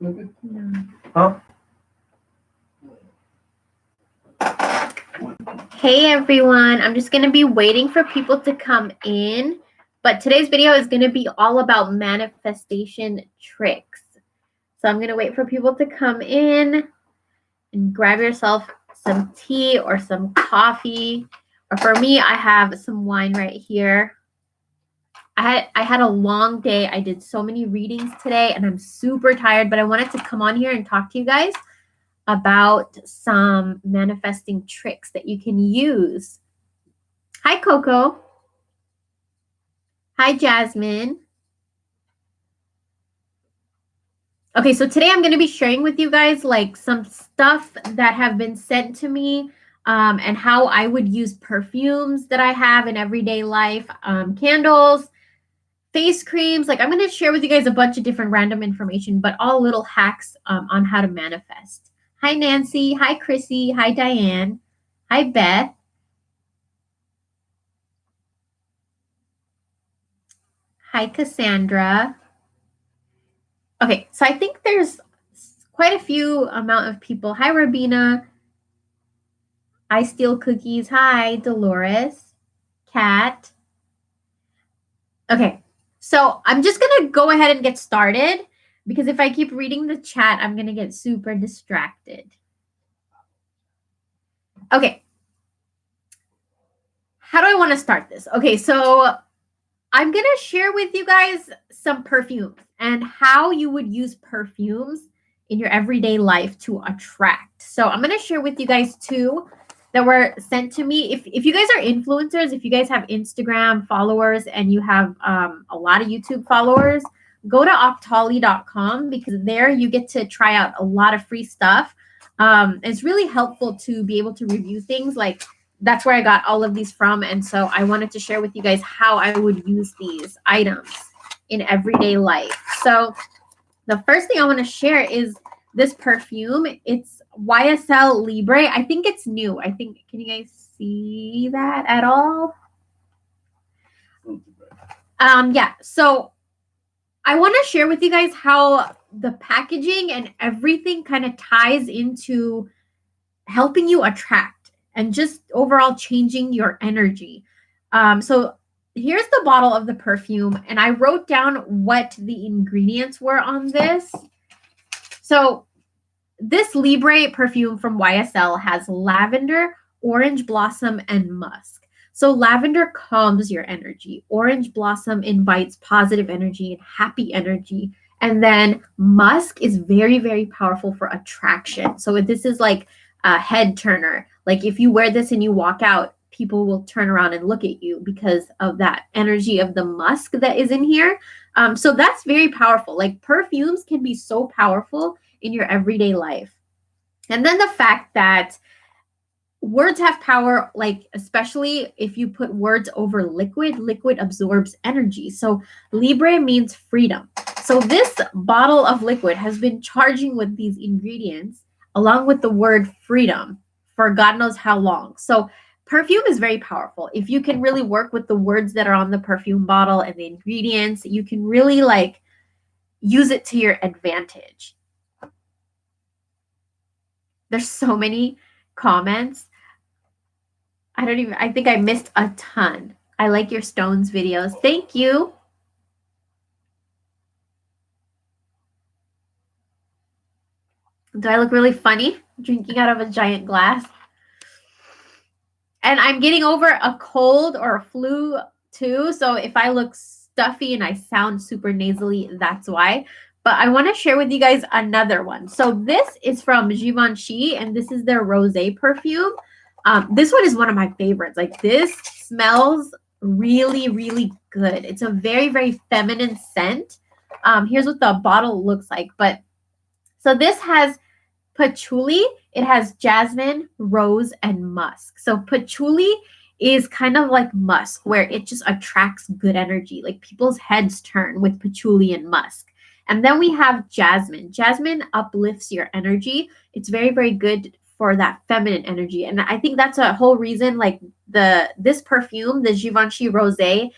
No. Huh? Hey everyone, I'm just going to be waiting for people to come in, but today's video is going to be all about manifestation tricks. So I'm going to wait for people to come in and grab yourself some tea or some coffee. Or for me, I have some wine right here. I had a long day. I did so many readings today and I'm super tired, but I wanted to come on here and talk to you guys about some manifesting tricks that you can use. Hi, Coco. Hi, Jasmine. Okay, so today I'm going to be sharing with you guys like some stuff that have been sent to me and how I would use perfumes that I have in everyday life, candles, face creams. Like I'm going to share with you guys a bunch of different random information, but all little hacks on how to manifest. Hi, Nancy. Hi, Chrissy. Hi, Diane. Hi, Beth. Hi, Cassandra. Okay, so I think there's quite a few amount of people. Hi, Rabina. I steal cookies. Hi, Dolores. Kat. Okay, so I'm just going to go ahead and get started because if I keep reading the chat, I'm going to get super distracted. Okay. How do I want to start this? Okay, so I'm going to share with you guys some perfumes and how you would use perfumes in your everyday life to attract. So I'm going to share with you guys two that were sent to me. If you guys are influencers, if you guys have Instagram followers and you have a lot of YouTube followers, go to octoly.com because there you get to try out a lot of free stuff. It's really helpful to be able to review things. Like that's where I got all of these from. And so I wanted to share with you guys how I would use these items in everyday life. So the first thing I want to share is this perfume. It's YSL Libre. I think it's new. I think, can you guys see that at all? Yeah. So I want to share with you guys how the packaging and everything kind of ties into helping you attract and just overall changing your energy. So here's the bottle of the perfume, and I wrote down what the ingredients were on this. So this Libre perfume from YSL has lavender, orange blossom, and musk. So lavender calms your energy. Orange blossom invites positive energy and happy energy. And then musk is very, very powerful for attraction. So this is like a head turner. Like if you wear this and you walk out, people will turn around and look at you because of that energy of the musk that is in here. So that's very powerful. Like perfumes can be so powerful in your everyday life. And then the fact that words have power, like especially if you put words over liquid, liquid absorbs energy. So Libre means freedom. So this bottle of liquid has been charging with these ingredients along with the word freedom for God knows how long. So perfume is very powerful. If you can really work with the words that are on the perfume bottle and the ingredients, you can really like use it to your advantage. There's so many comments. I think I missed a ton. I like your stones videos. Thank you. Do I look really funny drinking out of a giant glass? And I'm getting over a cold or a flu too. So if I look stuffy and I sound super nasally, that's why. But I want to share with you guys another one. So this is from Givenchy, and this is their Rosé perfume. This one is one of my favorites. Like this smells really, really good. It's a very, very feminine scent. Here's what the bottle looks like. But so this has patchouli, it has jasmine, rose, and musk. So patchouli is kind of like musk, where it just attracts good energy. Like people's heads turn with patchouli and musk. And then we have jasmine. Jasmine uplifts your energy. It's very, very good for that feminine energy. And I think that's a whole reason like this perfume, the Givenchy Rosé,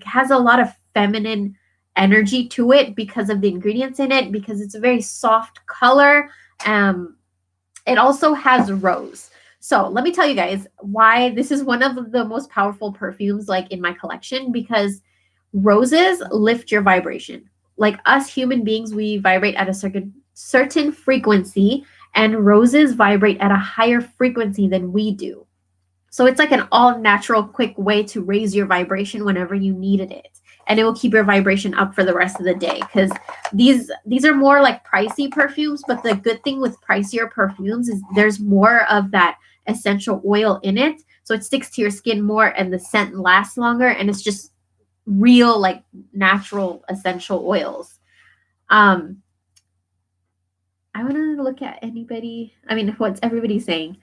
has a lot of feminine energy to it because of the ingredients in it, because it's a very soft color. It also has rose. So let me tell you guys why this is one of the most powerful perfumes like in my collection, because roses lift your vibration. Like us human beings, we vibrate at a certain frequency, and roses vibrate at a higher frequency than we do. So it's like an all natural, quick way to raise your vibration whenever you needed it. And it will keep your vibration up for the rest of the day. Because these are more like pricey perfumes, but the good thing with pricier perfumes is there's more of that essential oil in it. So it sticks to your skin more and the scent lasts longer, and it's just real, like natural essential oils. I want to look at what's everybody saying.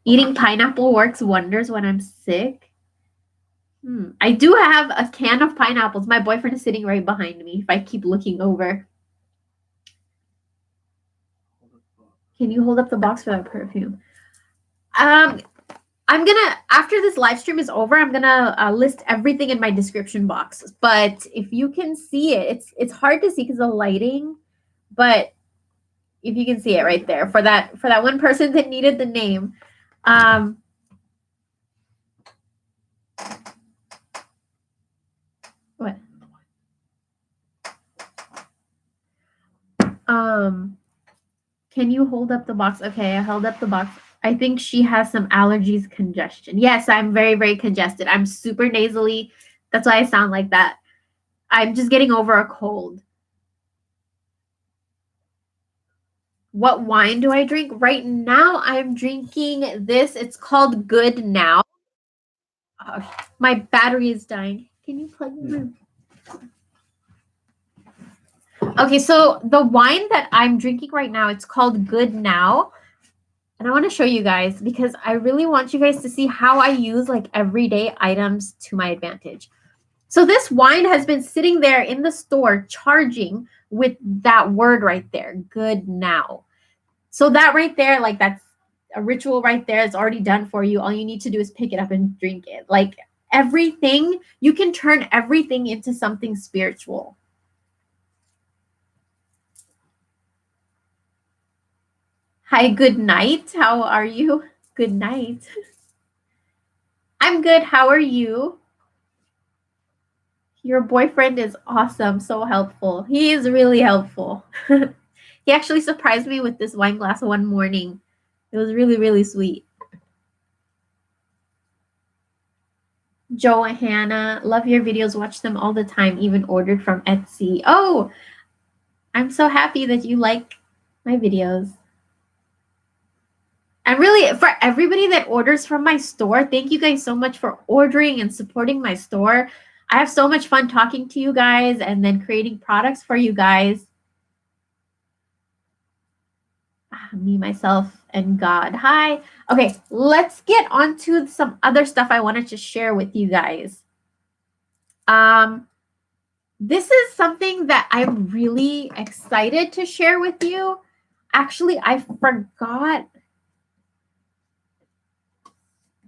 Eating pineapple works wonders when I'm sick. I do have a can of pineapples. My boyfriend is sitting right behind me if I keep looking over. Can you hold up the box for that perfume? I'm gonna, after this live stream is over, I'm gonna list everything in my description box. But if you can see it, it's hard to see because of the lighting. But if you can see it right there for that one person that needed the name. What? Can you hold up the box? Okay, I held up the box. I think she has some allergies, congestion. Yes, I'm very, very congested. I'm super nasally. That's why I sound like that. I'm just getting over a cold. What wine do I drink? Right now, I'm drinking this. It's called Good Now. My battery is dying. Can you plug it in? Okay, so the wine that I'm drinking right now, it's called Good Now. And I want to show you guys because I really want you guys to see how I use like everyday items to my advantage. So this wine has been sitting there in the store charging with that word right there, Good Now. So that right there, like that's a ritual right there. It's already done for you. All you need to do is pick it up and drink it. Like everything, you can turn everything into something spiritual. Hi, good night. How are you? Good night. I'm good. How are you? Your boyfriend is awesome. So helpful. He is really helpful. He actually surprised me with this wine glass one morning. It was really, really sweet. Johanna, love your videos. Watch them all the time, even ordered from Etsy. Oh, I'm so happy that you like my videos. And really, for everybody that orders from my store, thank you guys so much for ordering and supporting my store. I have so much fun talking to you guys and then creating products for you guys. Me, myself, and God. Hi. Okay, let's get on to some other stuff I wanted to share with you guys. This is something that I'm really excited to share with you. Actually, I forgot.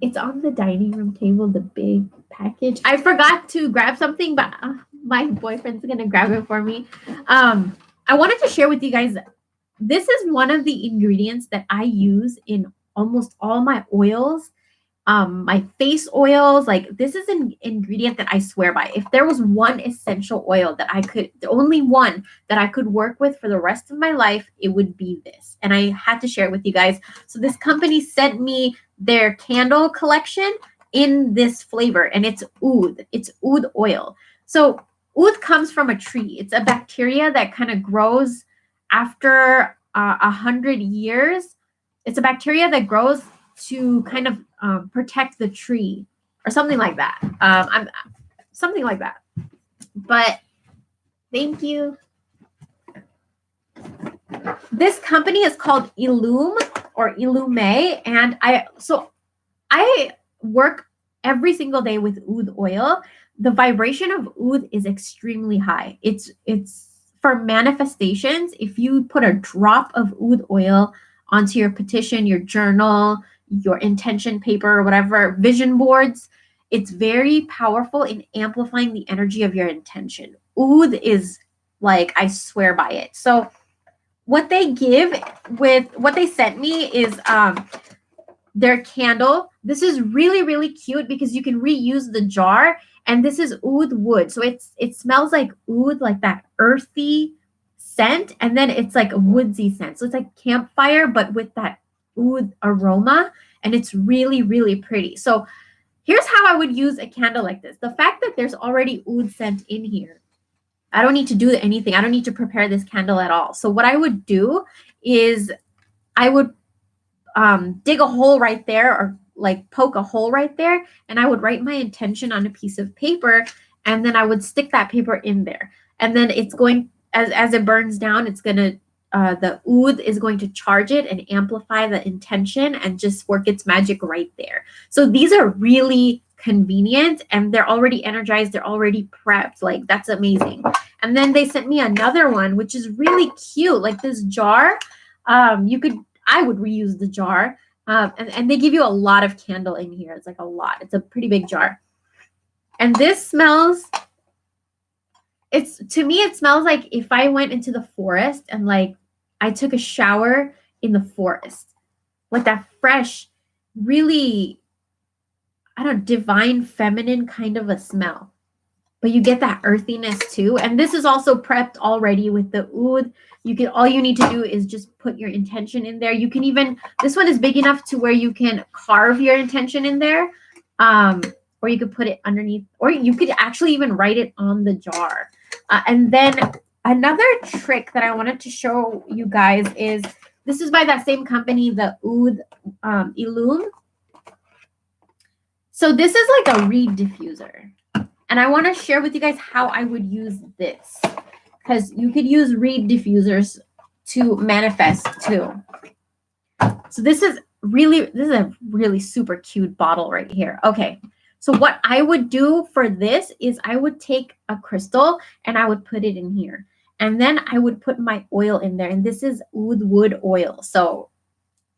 It's on the dining room table, the big package. I forgot to grab something, but my boyfriend's going to grab it for me. I wanted to share with you guys, this is one of the ingredients that I use in almost all my oils. My face oils, like this is an ingredient that I swear by. If there was one essential oil that the only one that I could work with for the rest of my life, it would be this. And I had to share it with you guys. So this company sent me their candle collection in this flavor, and it's oud. It's oud oil. So oud comes from a tree. It's a bacteria that kind of grows after 100 years. It's a bacteria that grows to kind of protect the tree or something like that. Something like that. But thank you. This company is called Illume or Illume, and I work every single day with oud oil. The vibration of oud is extremely high. It's for manifestations. If you put a drop of oud oil onto your petition, your journal, your intention paper, or whatever, vision boards, it's very powerful in amplifying the energy of your intention. oud is like, I swear by it. So what they give with what they sent me is their candle. This is really, really cute because you can reuse the jar. And this is oud wood. So it smells like oud, like that earthy scent. And then it's like a woodsy scent. So it's like campfire, but with that oud aroma. And it's really, really pretty. So here's how I would use a candle like this. The fact that there's already oud scent in here, I don't need to do anything. I don't need to prepare this candle at all. So what I would do is I would dig a hole right there, or like poke a hole right there, and I would write my intention on a piece of paper, and then I would stick that paper in there. And then it's going, as it burns down, it's going to the oud is going to charge it and amplify the intention and just work its magic right there. So these are really convenient, and they're already energized, they're already prepped. Like, that's amazing. And then they sent me another one, which is really cute, like this jar. I would reuse the jar. And they give you a lot of candle in here. It's like a lot. It's a pretty big jar. And this smells, to me, it smells like if I went into the forest and like I took a shower in the forest. Like that fresh, really, I don't know, divine feminine kind of a smell. But you get that earthiness too. And this is also prepped already with the oud. All you need to do is just put your intention in there. You can even, this one is big enough to where you can carve your intention in there. Or you could put it underneath, or you could actually even write it on the jar. And then another trick that I wanted to show you guys is, this is by that same company, the Yves Illume. So this is like a reed diffuser. And I want to share with you guys how I would use this, because you could use reed diffusers to manifest too. So this is a really super cute bottle right here. Okay. So what I would do for this is I would take a crystal and I would put it in here. And then I would put my oil in there. And this is oud wood oil. So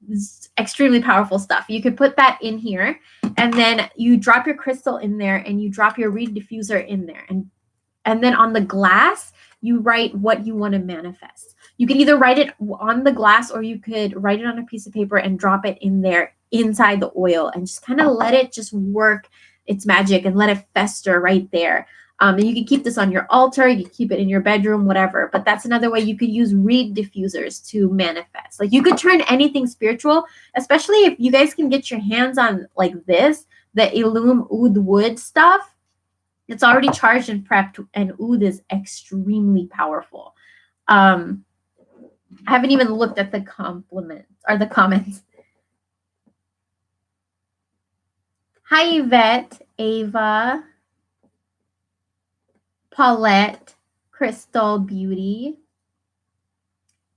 it's extremely powerful stuff. You could put that in here, and then you drop your crystal in there, and you drop your reed diffuser in there. And then on the glass, you write what you want to manifest. You could either write it on the glass, or you could write it on a piece of paper and drop it in there inside the oil, and just kind of let it just work its magic and let it fester right there. And you can keep this on your altar, you can keep it in your bedroom, whatever. But that's another way you could use reed diffusers to manifest. Like, you could turn anything spiritual, especially if you guys can get your hands on like this, the Illume Oud Wood stuff. It's already charged and prepped, and oud is extremely powerful. I haven't even looked at the compliments or the comments. Hi, Yvette, Ava, Paulette, Crystal Beauty.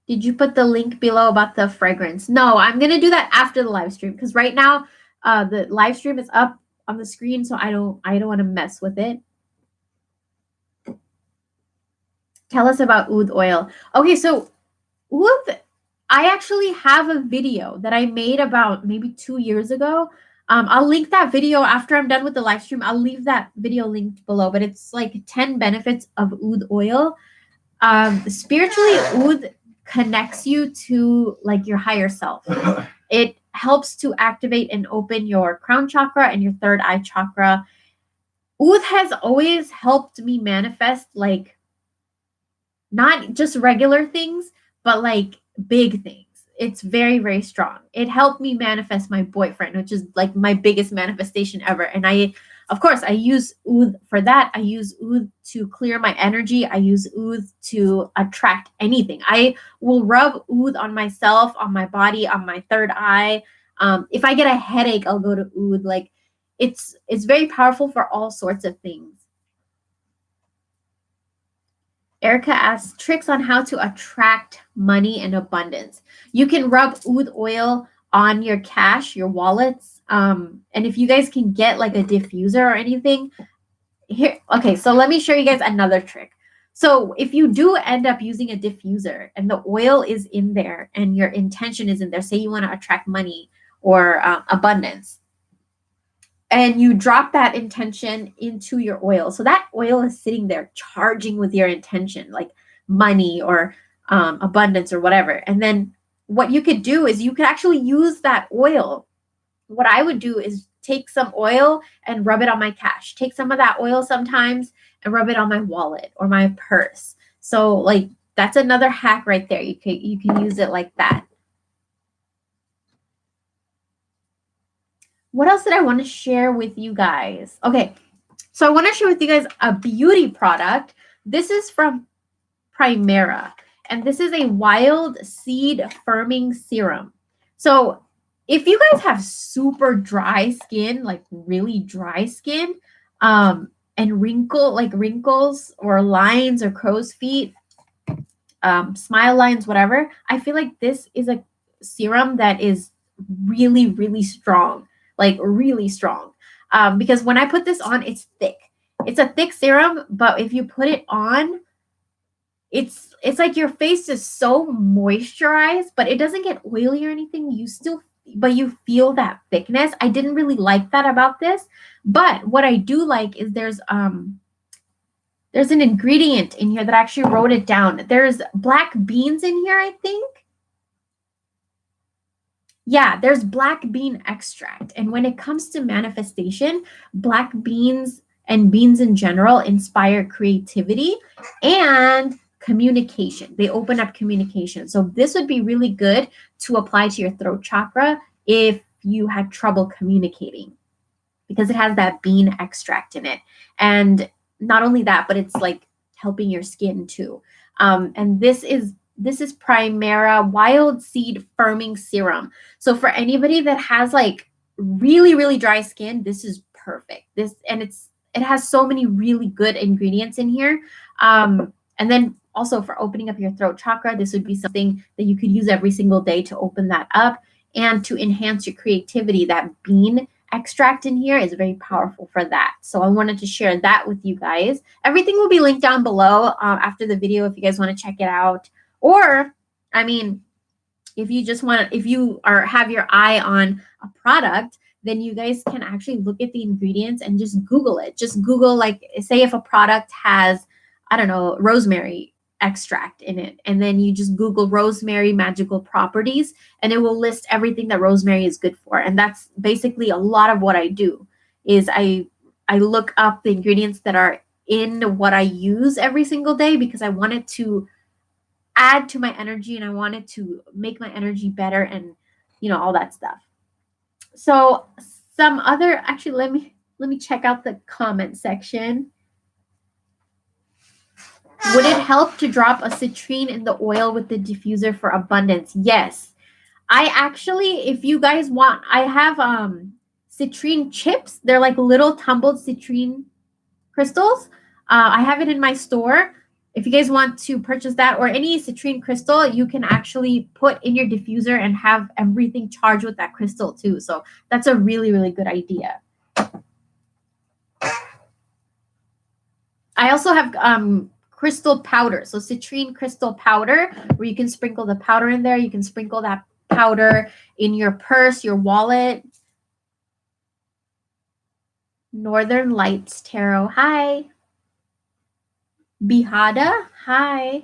Did you put the link below about the fragrance? No, I'm going to do that after the live stream, because right now the live stream is up on the screen, so I don't want to mess with it. Tell us about oud oil. Okay, so oud, I actually have a video that I made about maybe 2 years ago. I'll link that video after I'm done with the live stream. I'll leave that video linked below, but it's like 10 benefits of oud oil. Spiritually, oud connects you to like your higher self. It helps to activate and open your crown chakra and your third eye chakra. Oud has always helped me manifest like not just regular things, but like big things. It's very, very strong. It helped me manifest my boyfriend, which is like my biggest manifestation ever. And of course, I use oud for that. I use oud to clear my energy. I use oud to attract anything. I will rub oud on myself, on my body, on my third eye. If I get a headache, I'll go to oud. Like, it's very powerful for all sorts of things. Erica asks, tricks on how to attract money and abundance. You can rub oud oil on your cash, your wallets. And if you guys can get like a diffuser or anything here. Okay, so let me show you guys another trick. So if you do end up using a diffuser and the oil is in there and your intention is in there, say you want to attract money or abundance, and you drop that intention into your oil. So that oil is sitting there charging with your intention, like money or abundance or whatever. And then what you could do is you could actually use that oil. What I would do is take some oil and rub it on my cash. Take some of that oil sometimes and rub it on my wallet or my purse. So like that's another hack right there. You can use it like that. What else did I want to share with you guys? Okay, so I want to share with you guys a beauty product. This is from Primera, and this is a wild seed firming serum. So if you guys have super dry skin, like really dry skin, and wrinkles or lines or crow's feet, smile lines, whatever, I feel like this is a serum that is really, really strong, like really strong. Because when I put this on, it's thick. It's a thick serum, but if you put it on, it's like your face is so moisturized, but it doesn't get oily or anything. But you feel that thickness. I didn't really like that about this, but what I do like is there's an ingredient in here that I actually wrote it down. There's black beans in here, I think. Yeah, there's black bean extract. And when it comes to manifestation, black beans and beans in general inspire creativity and communication. They open up communication. So this would be really good to apply to your throat chakra if you had trouble communicating, because it has that bean extract in it. And not only that, but it's like helping your skin too. And this is Primera Wild Seed Firming Serum. So for anybody that has like really, really dry skin, this is perfect. It has so many really good ingredients in here. And then also for opening up your throat chakra, this would be something that you could use every single day to open that up and to enhance your creativity. That bean extract in here is very powerful for that. So I wanted to share that with you guys. Everything will be linked down below after the video if you guys want to check it out. Or, I mean, if you have your eye on a product, then you guys can actually look at the ingredients and just Google it. Just Google, like, say if a product has, I don't know, rosemary extract in it, and then you just Google rosemary magical properties, and it will list everything that rosemary is good for. And that's basically a lot of what I do is I look up the ingredients that are in what I use every single day, because I wanted to add to my energy and I wanted to make my energy better and all that stuff. So some other, actually, let me check out the comment section. Would it help to drop a citrine in the oil with the diffuser for abundance? Yes. I actually, if you guys want, I have citrine chips. They're like little tumbled citrine crystals. I have it in my store. If you guys want to purchase that or any citrine crystal, you can actually put in your diffuser and have everything charged with that crystal too. So that's a really, really good idea. I also have crystal powder. So citrine crystal powder, where you can sprinkle the powder in there. You can sprinkle that powder in your purse, your wallet. Northern Lights Tarot. Hi. Bihada. Hi.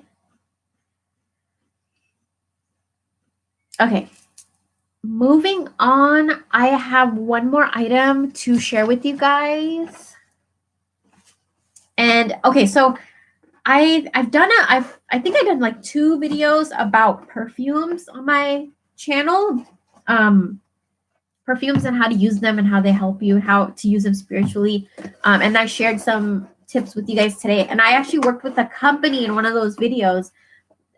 Okay. Moving on, I have one more item to share with you guys. And okay, so I think I've done like 2 videos about perfumes on my channel. Perfumes and how to use them and how they help you, how to use them spiritually. And I shared some tips with you guys today. And I actually worked with a company in one of those videos.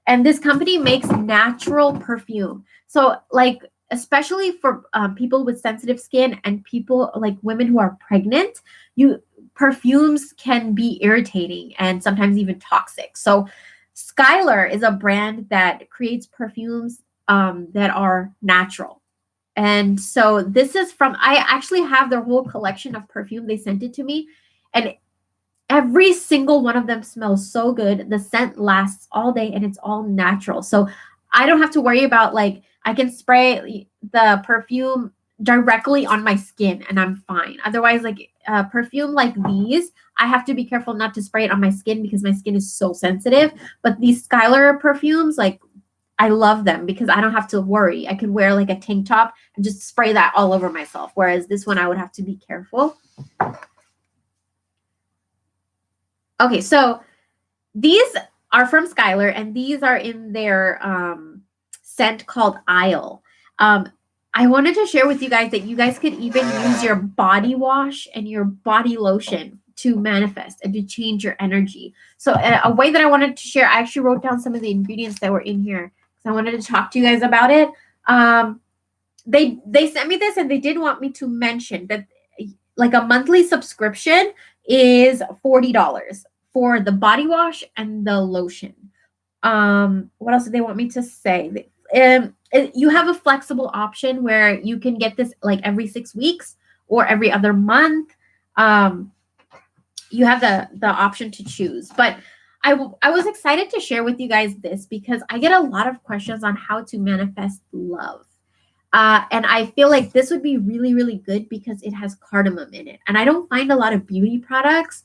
And this company makes natural perfume. So like, especially for people with sensitive skin and people like women who are pregnant, perfumes can be irritating and sometimes even toxic. So Skylar is a brand that creates perfumes that are natural. And so this is I actually have their whole collection of perfume. They sent it to me, and every single one of them smells so good. The scent lasts all day and it's all natural. So I don't have to worry about, like, I can spray the perfume directly on my skin and I'm fine. Otherwise, like perfume like these, I have to be careful not to spray it on my skin because my skin is so sensitive. But these Skylar perfumes, like I love them because I don't have to worry. I can wear like a tank top and just spray that all over myself. Whereas this one, I would have to be careful. Okay, so these are from Skylar, and these are in their scent called Isle. I wanted to share with you guys that you guys could even use your body wash and your body lotion to manifest and to change your energy. So a way that I wanted to share, I actually wrote down some of the ingredients that were in here because I wanted to talk to you guys about it. They sent me this and they did want me to mention that like a monthly subscription is $40 for the body wash and the lotion. What else do they want me to say? You have a flexible option where you can get this like every 6 weeks or every other month. You have the option to choose. But I was excited to share with you guys this because I get a lot of questions on how to manifest love. And I feel like this would be really, really good because it has cardamom in it. And I don't find a lot of beauty products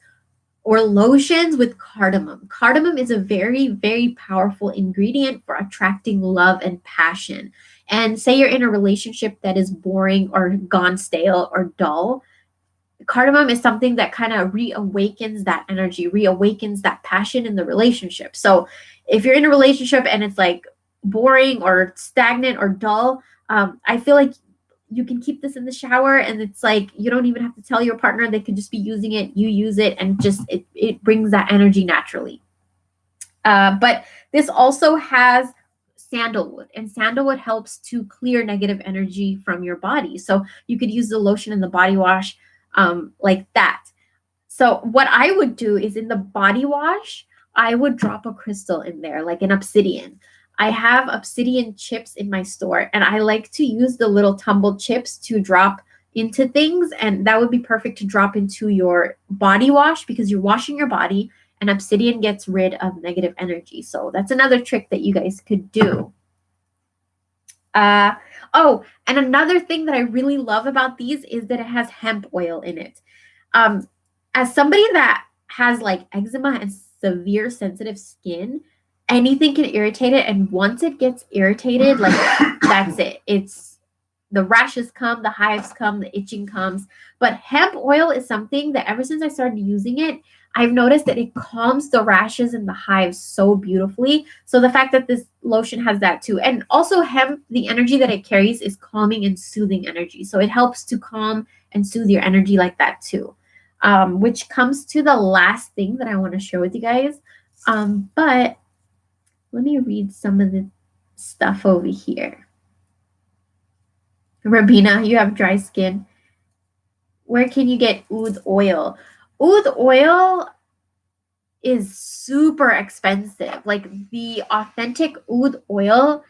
or lotions with cardamom. Cardamom is a very, very powerful ingredient for attracting love and passion. And say you're in a relationship that is boring or gone stale or dull, cardamom is something that kind of reawakens that energy, reawakens that passion in the relationship. So if you're in a relationship and it's like boring or stagnant or dull, I feel like you can keep this in the shower and it's like you don't even have to tell your partner. They could just be using it. You use it and just it brings that energy naturally. But this also has sandalwood, and sandalwood helps to clear negative energy from your body. So you could use the lotion and the body wash like that. So what I would do is in the body wash, I would drop a crystal in there, like an obsidian. I have obsidian chips in my store, and I like to use the little tumbled chips to drop into things, and that would be perfect to drop into your body wash because you're washing your body, and obsidian gets rid of negative energy. So that's another trick that you guys could do. Oh, and another thing that I really love about these is that it has hemp oil in it. As somebody that has like eczema and severe sensitive skin, anything can irritate it. And once it gets irritated, like that's it. It's the rashes come, the hives come, the itching comes. But hemp oil is something that ever since I started using it, I've noticed that it calms the rashes and the hives so beautifully. So the fact that this lotion has that too. And also hemp, the energy that it carries is calming and soothing energy. So it helps to calm and soothe your energy like that too. Which comes to the last thing that I want to share with you guys. But let me read some of the stuff over here. Rabina, you have dry skin. Where can you get oud oil? Oud oil is super expensive. Like the authentic oud oil,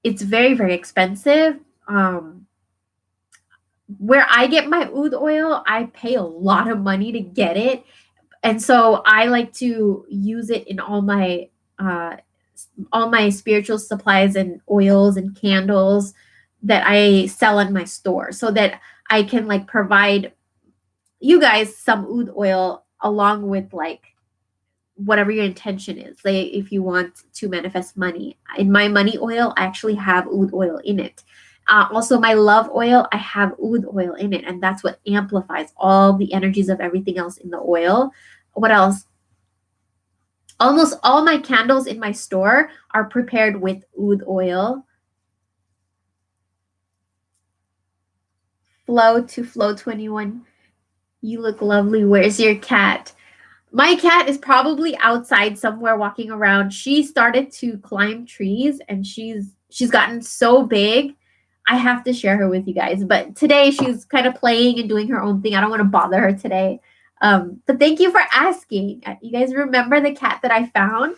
it's very, very expensive. Where I get my oud oil, I pay a lot of money to get it. And so I like to use it in all my spiritual supplies and oils and candles that I sell in my store so that I can like provide you guys some oud oil along with like whatever your intention is. Like if you want to manifest money, in my money oil, I actually have oud oil in it. Also, my love oil, I have oud oil in it, and that's what amplifies all the energies of everything else in the oil. What else? Almost all my candles in my store are prepared with oud oil. Flow 21. You look lovely. Where's your cat? My cat is probably outside somewhere walking around. She started to climb trees and she's gotten so big. I have to share her with you guys. But today she's kind of playing and doing her own thing. I don't want to bother her today. But thank you for asking. You guys remember the cat that I found?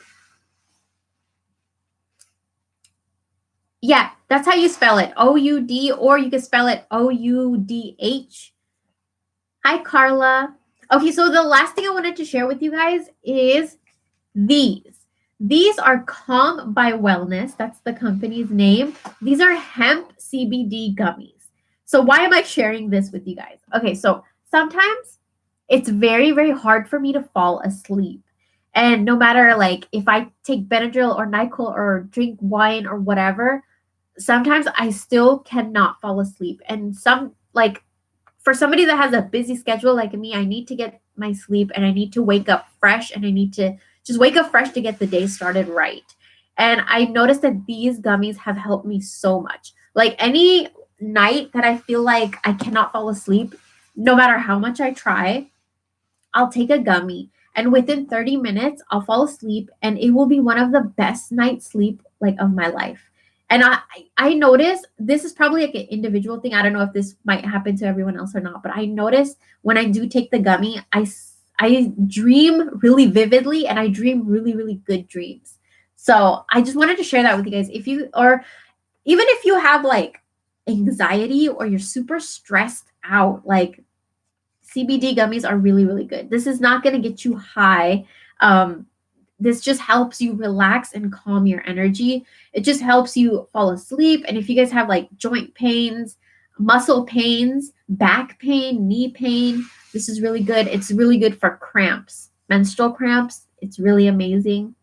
Yeah, that's how you spell it. O-U-D, or you can spell it O-U-D-H. Hi, Carla. Okay, so the last thing I wanted to share with you guys is these. These are Calm by Wellness. That's the company's name. These are hemp CBD gummies. So why am I sharing this with you guys? Okay, so sometimes it's very, very hard for me to fall asleep. And no matter like if I take Benadryl or NyQuil or drink wine or whatever, sometimes I still cannot fall asleep. And for somebody that has a busy schedule like me, I need to get my sleep and I need to wake up fresh and I need to just wake up fresh to get the day started right. And I noticed that these gummies have helped me so much. Like any night that I feel like I cannot fall asleep, no matter how much I try, I'll take a gummy and within 30 minutes I'll fall asleep and it will be one of the best night's sleep like of my life. And I notice this is probably like an individual thing. I don't know if this might happen to everyone else or not, but I notice when I do take the gummy, I dream really vividly and I dream really, really good dreams. So I just wanted to share that with you guys. If you, or even if you have like anxiety or you're super stressed out, like CBD gummies are really, really good. This is not going to get you high. This just helps you relax and calm your energy. It just helps you fall asleep. And if you guys have like joint pains, muscle pains, back pain, knee pain, this is really good. It's really good for cramps, menstrual cramps. It's really amazing.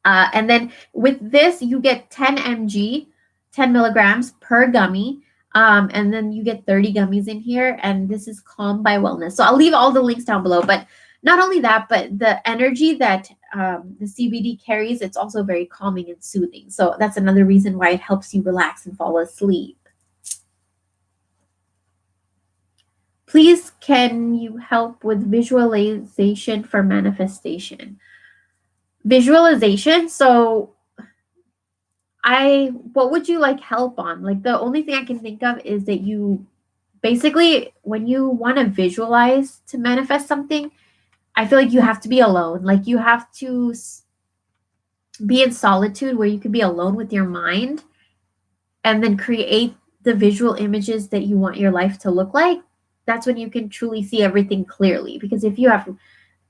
And then with this, you get 10 mg, 10 milligrams per gummy. And then you get 30 gummies in here. And this is Calm by Wellness. So I'll leave all the links down below. But not only that, but the energy that the CBD carries, it's also very calming and soothing. So that's another reason why it helps you relax and fall asleep. Please, can you help with visualization for manifestation? Visualization. So what would you like help on? Like the only thing I can think of is that you basically, when you want to visualize to manifest something, I feel like you have to be alone. Like you have to be in solitude where you can be alone with your mind and then create the visual images that you want your life to look like. That's when you can truly see everything clearly. Because if you have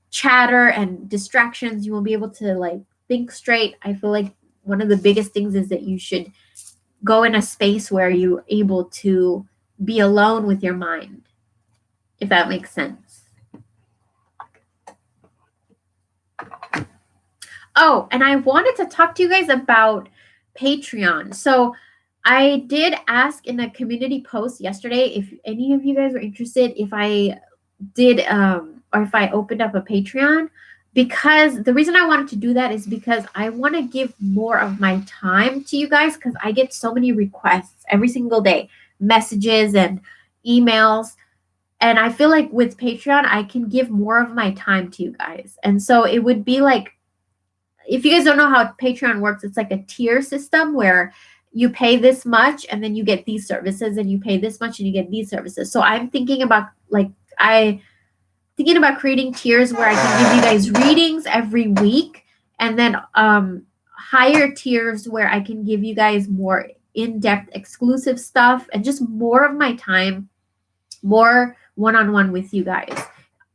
chatter and distractions, you won't be able to like think straight. I feel like one of the biggest things is that you should go in a space where you're able to be alone with your mind, if that makes sense. Oh, and I wanted to talk to you guys about Patreon. So I did ask in a community post yesterday if any of you guys were interested if I did or if I opened up a Patreon, because the reason I wanted to do that is because I want to give more of my time to you guys, because I get so many requests every single day, messages and emails. And I feel like with Patreon, I can give more of my time to you guys. And so it would be like, if you guys don't know how Patreon works, it's like a tier system where you pay this much and then you get these services, and you pay this much and you get these services. So I'm thinking about thinking about creating tiers where I can give you guys readings every week, and then higher tiers where I can give you guys more in-depth exclusive stuff and just more of my time, more one-on-one with you guys.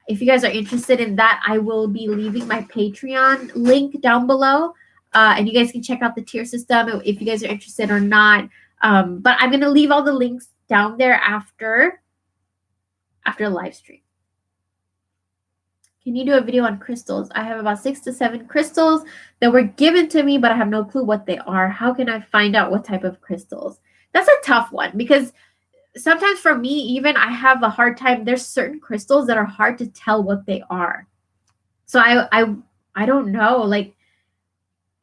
If you guys are interested in that, I will be leaving my Patreon link down below, and you guys can check out the tier system if you guys are interested or not. But I'm going to leave all the links down there after the live stream. Can you do a video on crystals? I have about 6 to 7 crystals that were given to me, but I have no clue what they are. How can I find out what type of crystals? That's a tough one, because sometimes for me, even I have a hard time. There's certain crystals that are hard to tell what they are. So I don't know. Like,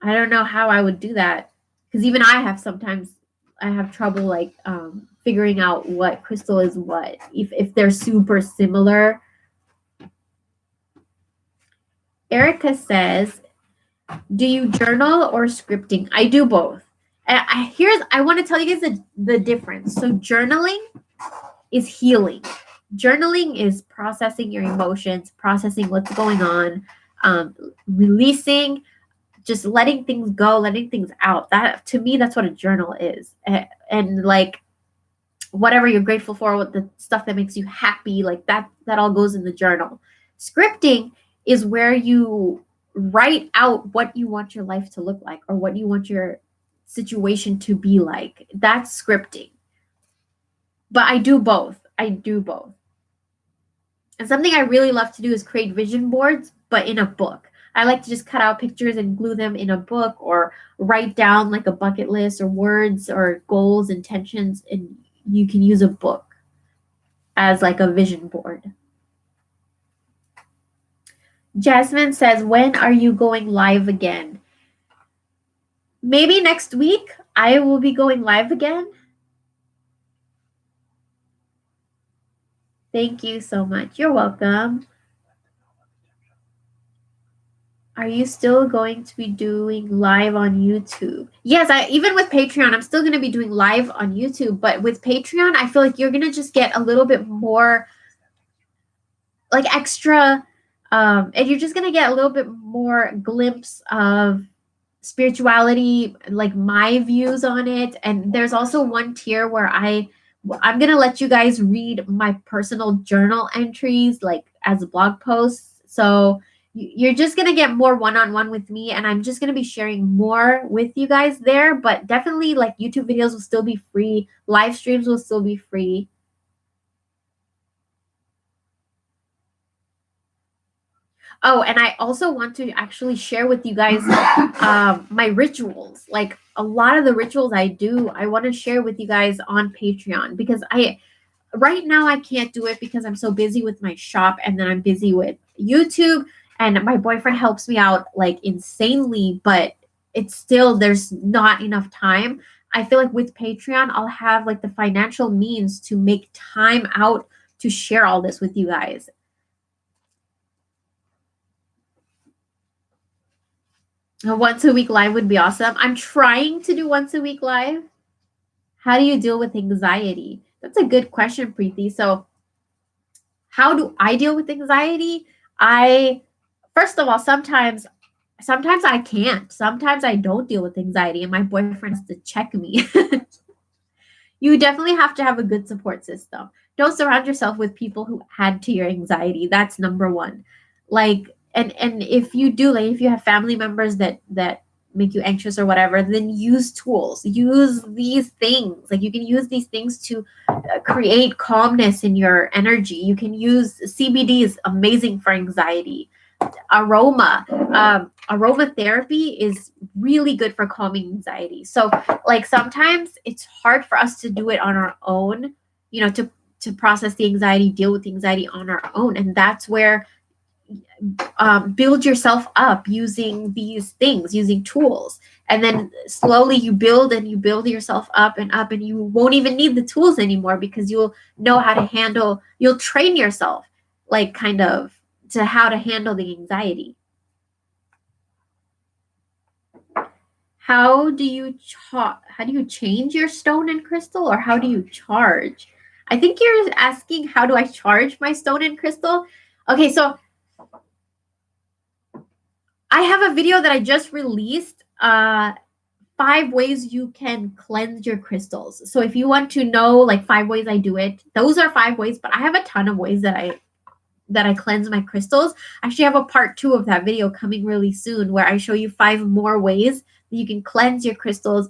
I don't know how I would do that, because even I have trouble like figuring out what crystal is what, if they're super similar. Erica says, do you journal or scripting? I do both. I want to tell you guys the difference. So journaling is healing. Journaling is processing your emotions, processing what's going on, releasing, just letting things go, letting things out. That, to me, that's what a journal is. And like whatever you're grateful for, what the stuff that makes you happy, like that all goes in the journal. Scripting is where you write out what you want your life to look like, or what you want your situation to be like. That's scripting. But I do both. I do both. And something I really love to do is create vision boards, but in a book. I like to just cut out pictures and glue them in a book, or write down like a bucket list or words or goals, intentions, and you can use a book as like a vision board. Jasmine says, when are you going live again? Maybe next week I will be going live again. Thank you so much. You're welcome. Are you still going to be doing live on YouTube? Yes, even with Patreon, I'm still going to be doing live on YouTube. But with Patreon, I feel like you're going to just get a little bit more like extra, and you're just going to get a little bit more glimpse of spirituality, like my views on it. And there's also one tier where I'm going to let you guys read my personal journal entries like as blog posts. So you're just going to get more one-on-one with me, and I'm just going to be sharing more with you guys there. But definitely, like, YouTube videos will still be free, live streams will still be free. Oh, and I also want to actually share with you guys my rituals. Like, a lot of the rituals I do, I want to share with you guys on Patreon, because right now I can't do it because I'm so busy with my shop, and then I'm busy with YouTube, and my boyfriend helps me out like insanely, but it's still, there's not enough time. I feel like with Patreon, I'll have like the financial means to make time out to share all this with you guys. A once a week live would be awesome. I'm trying to do once a week live. How do you deal with anxiety? That's a good question, Preeti. So, how do I deal with anxiety? I First of all, sometimes I can't. Sometimes I don't deal with anxiety, and my boyfriend has to check me. You definitely have to have a good support system. Don't surround yourself with people who add to your anxiety. That's number one. Like, and if you do, like, if you have family members that make you anxious or whatever, then use tools. Use these things. Like, you can use these things to create calmness in your energy. You can use CBD is amazing for anxiety. Aromatherapy is really good for calming anxiety. So, like, sometimes it's hard for us to do it on our own, to process the anxiety, deal with the anxiety on our own. And that's where build yourself up using these things, using tools. And then slowly you build and you build yourself up, and you won't even need the tools anymore, because you'll know how to handle, you'll train yourself, like, kind of, to how to handle the anxiety. How do you change your stone and crystal, or how do you charge? I think you're asking, how do I charge my stone and crystal? Okay, so I have a video that I just released, 5 ways you can cleanse your crystals. So if you want to know, like, 5 ways I do it, those are 5 ways, but I have a ton of ways that I cleanse my crystals. I actually have a part 2 of that video coming really soon, where I show you 5 more ways that you can cleanse your crystals.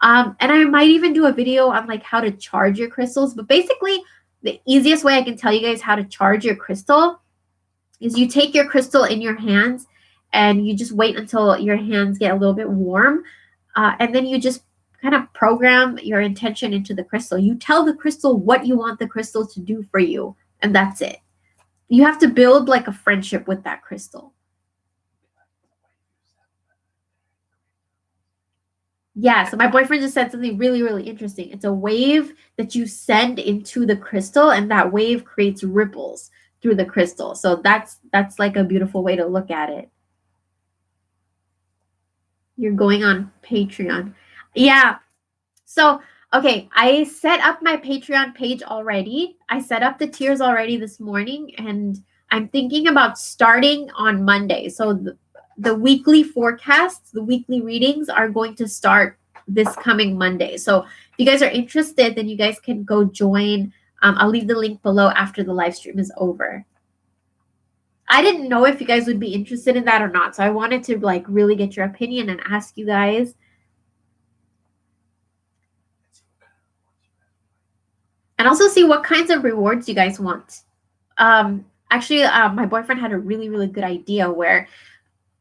And I might even do a video on, like, how to charge your crystals. But basically, the easiest way I can tell you guys how to charge your crystal is you take your crystal in your hands, and you just wait until your hands get a little bit warm. And then you just kind of program your intention into the crystal. You tell the crystal what you want the crystal to do for you, and that's it. You have to build like a friendship with that crystal. Yeah, so my boyfriend just said something really, really interesting. It's a wave that you send into the crystal, and that wave creates ripples through the crystal. So that's like a beautiful way to look at it. You're going on Patreon. Yeah. So, okay, I set up my Patreon page already. I set up the tiers already this morning, and I'm thinking about starting on Monday. So the weekly forecasts, the weekly readings are going to start this coming Monday. So if you guys are interested, then you guys can go join. I'll leave the link below after the live stream is over. I didn't know if you guys would be interested in that or not. So I wanted to, like, really get your opinion and ask you guys. And also see what kinds of rewards you guys want. Actually, my boyfriend had a really, really good idea where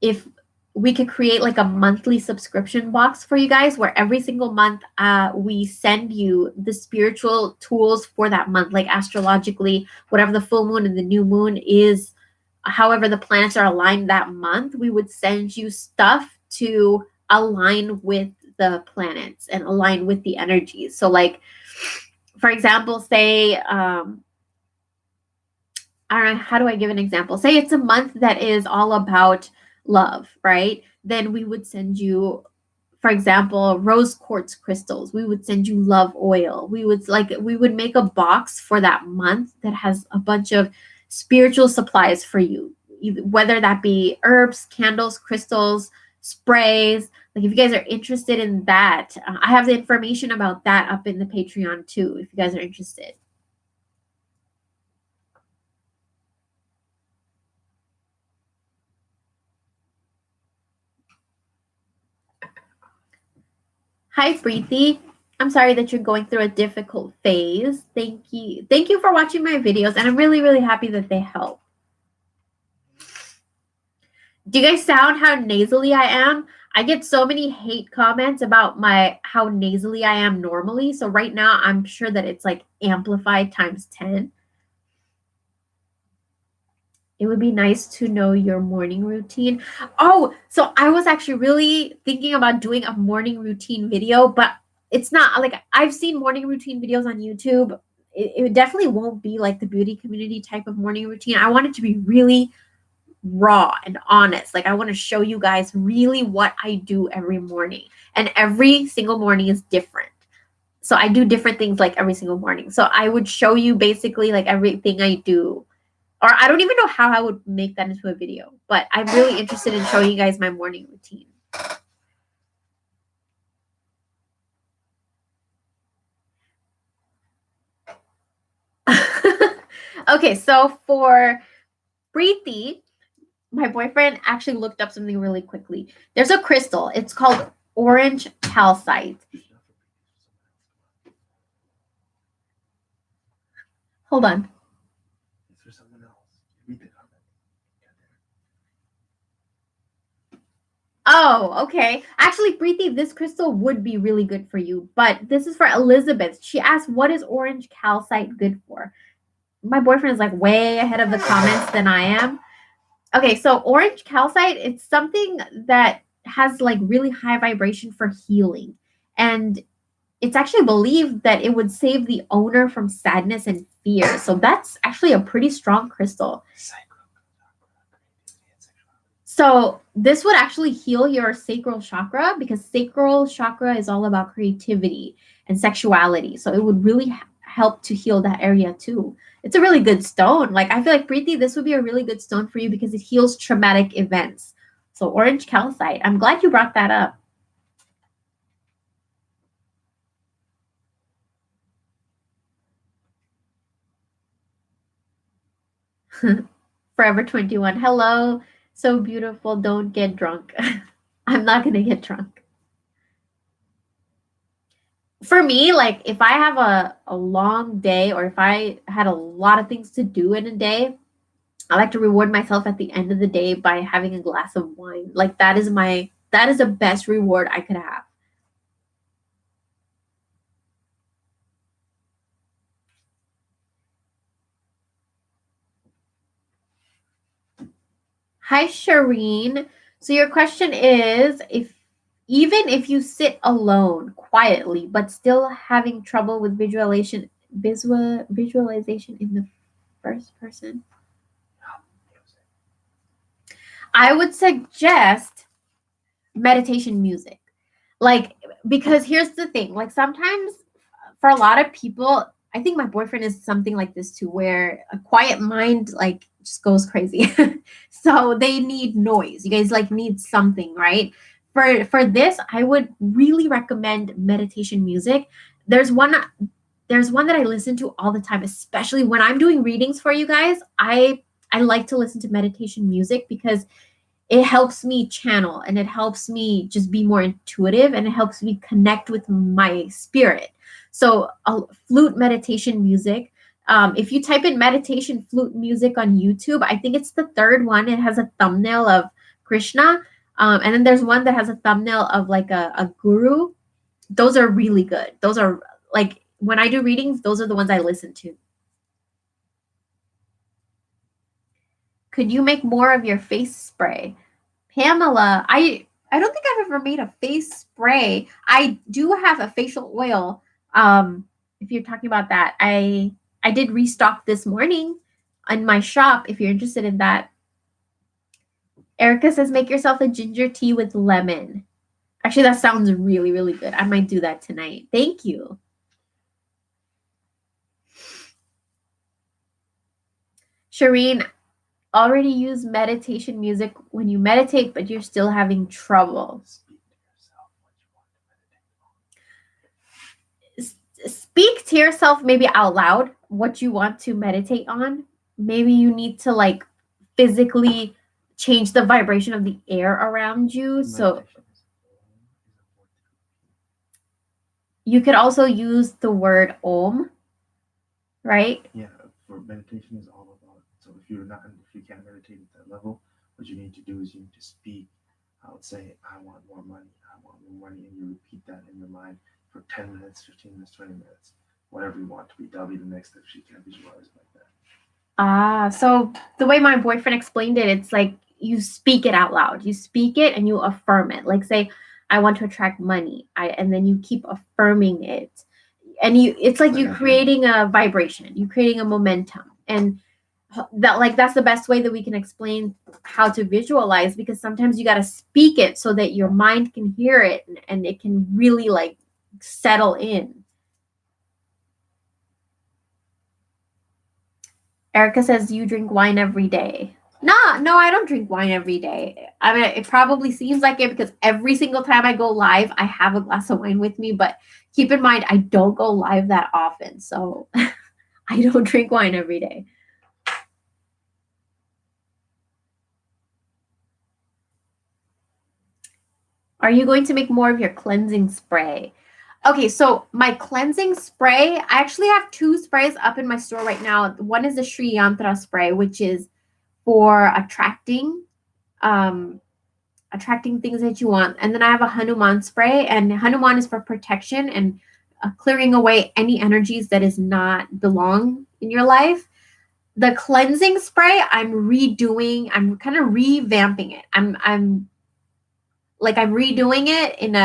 if we could create like a monthly subscription box for you guys where every single month we send you the spiritual tools for that month, like astrologically, whatever the full moon and the new moon is, however the planets are aligned that month, we would send you stuff to align with the planets and align with the energies. So like, for example, say I don't know, how do I give an example? Say it's a month that is all about love, right? Then we would send you, for example, rose quartz crystals. We would send you love oil. We would make a box for that month that has a bunch of spiritual supplies for you, whether that be herbs, candles, crystals, sprays. Like if you guys are interested in that, I have the information about that up in the Patreon too, if you guys are interested. Hi, Briefie. I'm sorry that you're going through a difficult phase. Thank you. Thank you for watching my videos, and I'm really, really happy that they help. Do you guys sound how nasally I am? I get so many hate comments about how nasally I am normally. So right now, I'm sure that it's like amplified times 10. It would be nice to know your morning routine. Oh, so I was actually really thinking about doing a morning routine video, but it's not like I've seen morning routine videos on YouTube. It definitely won't be like the beauty community type of morning routine. I want it to be really raw and honest. Like I want to show you guys really what I do every morning. And every single morning is different. So I do different things like every single morning. So I would show you basically like everything I do, or I don't even know how I would make that into a video, but I'm really interested in showing you guys my morning routine. Okay, so for Preeti, my boyfriend actually looked up something really quickly. There's a crystal. It's called orange calcite. Hold on. It's for someone else. Read the comment. Oh, okay. Actually, Preeti, this crystal would be really good for you, but this is for Elizabeth. She asked, what is orange calcite good for? My boyfriend is like way ahead of the comments than I am. Okay, so orange calcite, it's something that has like really high vibration for healing. And it's actually believed that it would save the owner from sadness and fear. So that's actually a pretty strong crystal. So this would actually heal your sacral chakra because sacral chakra is all about creativity and sexuality. So it would really help to heal that area too. It's a really good stone. Like I feel like Preeti, this would be a really good stone for you because it heals traumatic events. So orange calcite. I'm glad you brought that up. Forever 21. Hello. So beautiful. Don't get drunk. I'm not going to get drunk. For me, like if I have a long day or if I had a lot of things to do in a day, I like to reward myself at the end of the day by having a glass of wine. Like that is the best reward I could have. Hi, Shireen. So your question is if even if you sit alone quietly but still having trouble with visualization in the first person, I would suggest meditation music. Like because here's the thing, like sometimes for a lot of people, I think my boyfriend is something like this too, where a quiet mind like just goes crazy. So they need noise. You guys like need something, right? For this, I would really recommend meditation music. There's one there's one that I listen to all the time, especially when I'm doing readings for you guys. I like to listen to meditation music because it helps me channel, and it helps me just be more intuitive, and it helps me connect with my spirit. So flute meditation music. If you type in meditation flute music on YouTube, I think it's the third one. It has a thumbnail of Krishna. And then there's one that has a thumbnail of like a guru. Those are really good. Those are like, when I do readings, those are the ones I listen to. Could you make more of your face spray? Pamela, I don't think I've ever made a face spray. I do have a facial oil. If you're talking about that, I did restock this morning in my shop if you're interested in that. Erica says make yourself a ginger tea with lemon. Actually, that sounds really, really good. I might do that tonight. Thank you. Shireen, already use meditation music when you meditate, but you're still having trouble. Speak to yourself maybe out loud what you want to meditate on. Maybe you need to like physically change the vibration of the air around you. So you could also use the word Om, right? Yeah, for meditation is all about. So if you can't meditate at that level, what you need to do is you need to speak. I would say, I want more money. I want more money, and you repeat that in your mind for 10 minutes, 15 minutes, 20 minutes, whatever you want to be. That'll be the next step. She can't visualize it like that. So the way my boyfriend explained it, it's like you speak it out loud. You speak it and you affirm it. Like say, I want to attract money. And then you keep affirming it. And it's like you're creating a vibration. You're creating a momentum. And that's the best way that we can explain how to visualize, because sometimes you got to speak it so that your mind can hear it and it can really like settle in. Erica says you drink wine every day. No, I don't drink wine every day. I mean, it probably seems like it because every single time I go live, I have a glass of wine with me. But keep in mind, I don't go live that often. So I don't drink wine every day. Are you going to make more of your cleansing spray? Okay, so my cleansing spray, I actually have 2 sprays up in my store right now. One is the Sri Yantra spray, which is for attracting things that you want. And then I have a Hanuman spray, and Hanuman is for protection and clearing away any energies that is not belong in your life. The cleansing spray, I'm redoing. I'm kind of revamping it. I'm redoing it in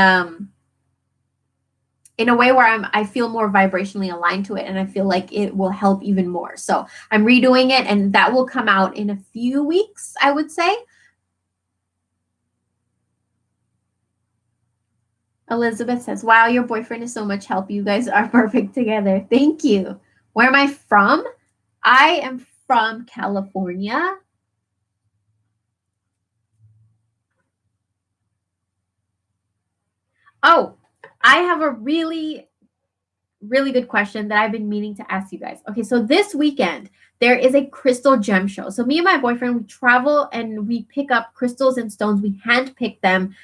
a way where I feel more vibrationally aligned to it, and I feel like it will help even more. So I'm redoing it, and that will come out in a few weeks, I would say. Elizabeth says, wow, your boyfriend is so much help. You guys are perfect together. Thank you. Where am I from? I am from California. Oh, I have a really, really good question that I've been meaning to ask you guys. Okay, so this weekend, there is a crystal gem show. So me and my boyfriend, we travel and we pick up crystals and stones. We handpick them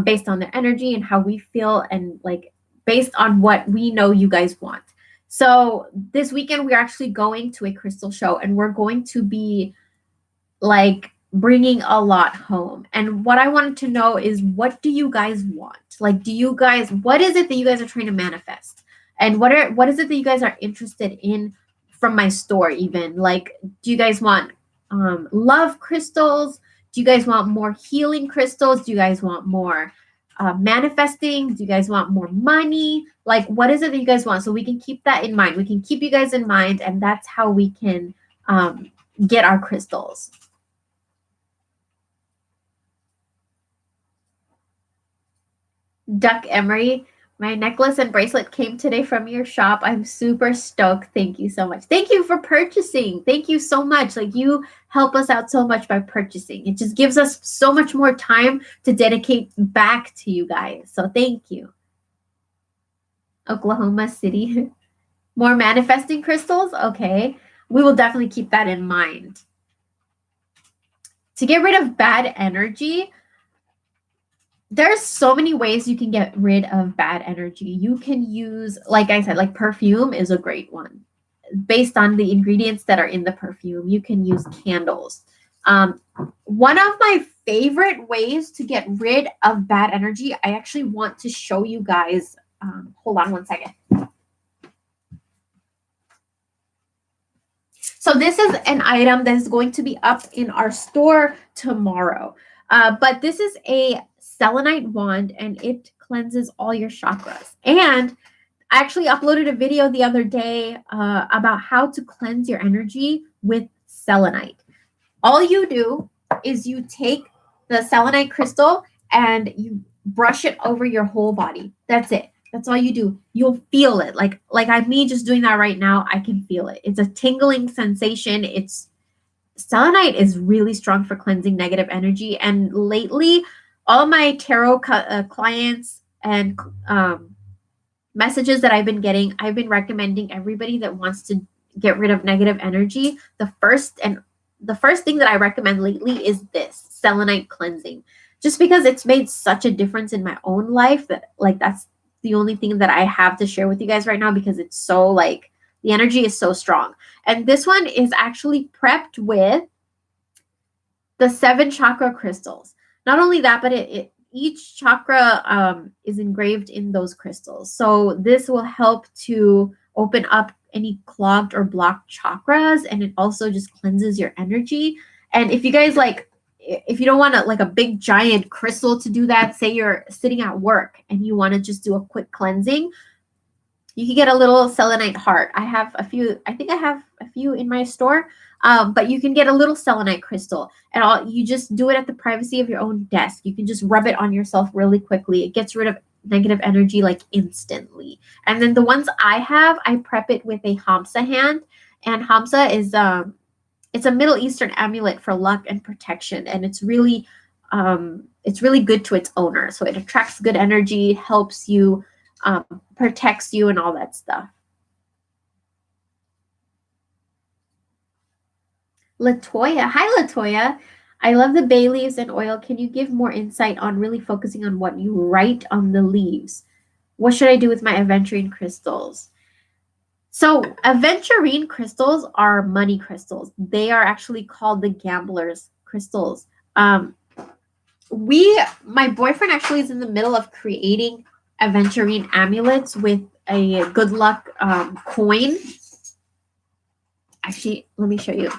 based on their energy and how we feel, and like based on what we know you guys want. So this weekend, we're actually going to a crystal show, and we're going to be like bringing a lot home. And what I wanted to know is, what do you guys want? Like, what is it that you guys are trying to manifest? And what is it that you guys are interested in from my store even? Like, do you guys want love crystals? Do you guys want more healing crystals? Do you guys want more manifesting? Do you guys want more money? Like, what is it that you guys want? So we can keep that in mind. We can keep you guys in mind, and that's how we can get our crystals. Duck Emery, my necklace and bracelet came today from your shop. I'm super stoked. Thank you so much. Thank you for purchasing. Thank you so much. Like, you help us out so much by purchasing. It just gives us so much more time to dedicate back to you guys. So thank you. Oklahoma City. More manifesting crystals? Okay. We will definitely keep that in mind. to get rid of bad energy, there's so many ways you can get rid of bad energy. You can use, like I said, like perfume is a great one. Based on the ingredients that are in the perfume, you can use candles. One of my favorite ways to get rid of bad energy, I actually want to show you guys. Hold on one second. So this is an item that is going to be up in our store tomorrow. But this is a selenite wand, and it cleanses all your chakras. And I actually uploaded a video the other day about how to cleanse your energy with selenite. All you do is you take the selenite crystal and you brush it over your whole body. That's it. That's all you do. You'll feel it. Like I'm me just doing that right now. I can feel it. It's a tingling sensation. Selenite is really strong for cleansing negative energy. And lately, all my tarot clients and messages that I've been getting, I've been recommending everybody that wants to get rid of negative energy. The first thing that I recommend lately is this selenite cleansing, just because it's made such a difference in my own life that that's the only thing that I have to share with you guys right now, because it's so the energy is so strong. And this one is actually prepped with the 7 chakra crystals. Not only that, but each chakra is engraved in those crystals. So this will help to open up any clogged or blocked chakras, and it also just cleanses your energy. And if you guys if you don't want a big giant crystal to do that, say you're sitting at work and you want to just do a quick cleansing, you can get a little selenite heart. I have a few. I think I have a few in my store. But you can get a little selenite crystal, and you just do it at the privacy of your own desk. You can just rub it on yourself really quickly. It gets rid of negative energy instantly. And then the ones I have, I prep it with a Hamsa hand, and Hamsa is it's a Middle Eastern amulet for luck and protection, and it's really good to its owner. So it attracts good energy, helps you, protects you, and all that stuff. Latoya. Hi, Latoya. I love the bay leaves and oil. Can you give more insight on really focusing on what you write on the leaves? What should I do with my aventurine crystals? So aventurine crystals are money crystals. They are actually called the gambler's crystals. My boyfriend actually is in the middle of creating aventurine amulets with a good luck coin. Actually, let me show you.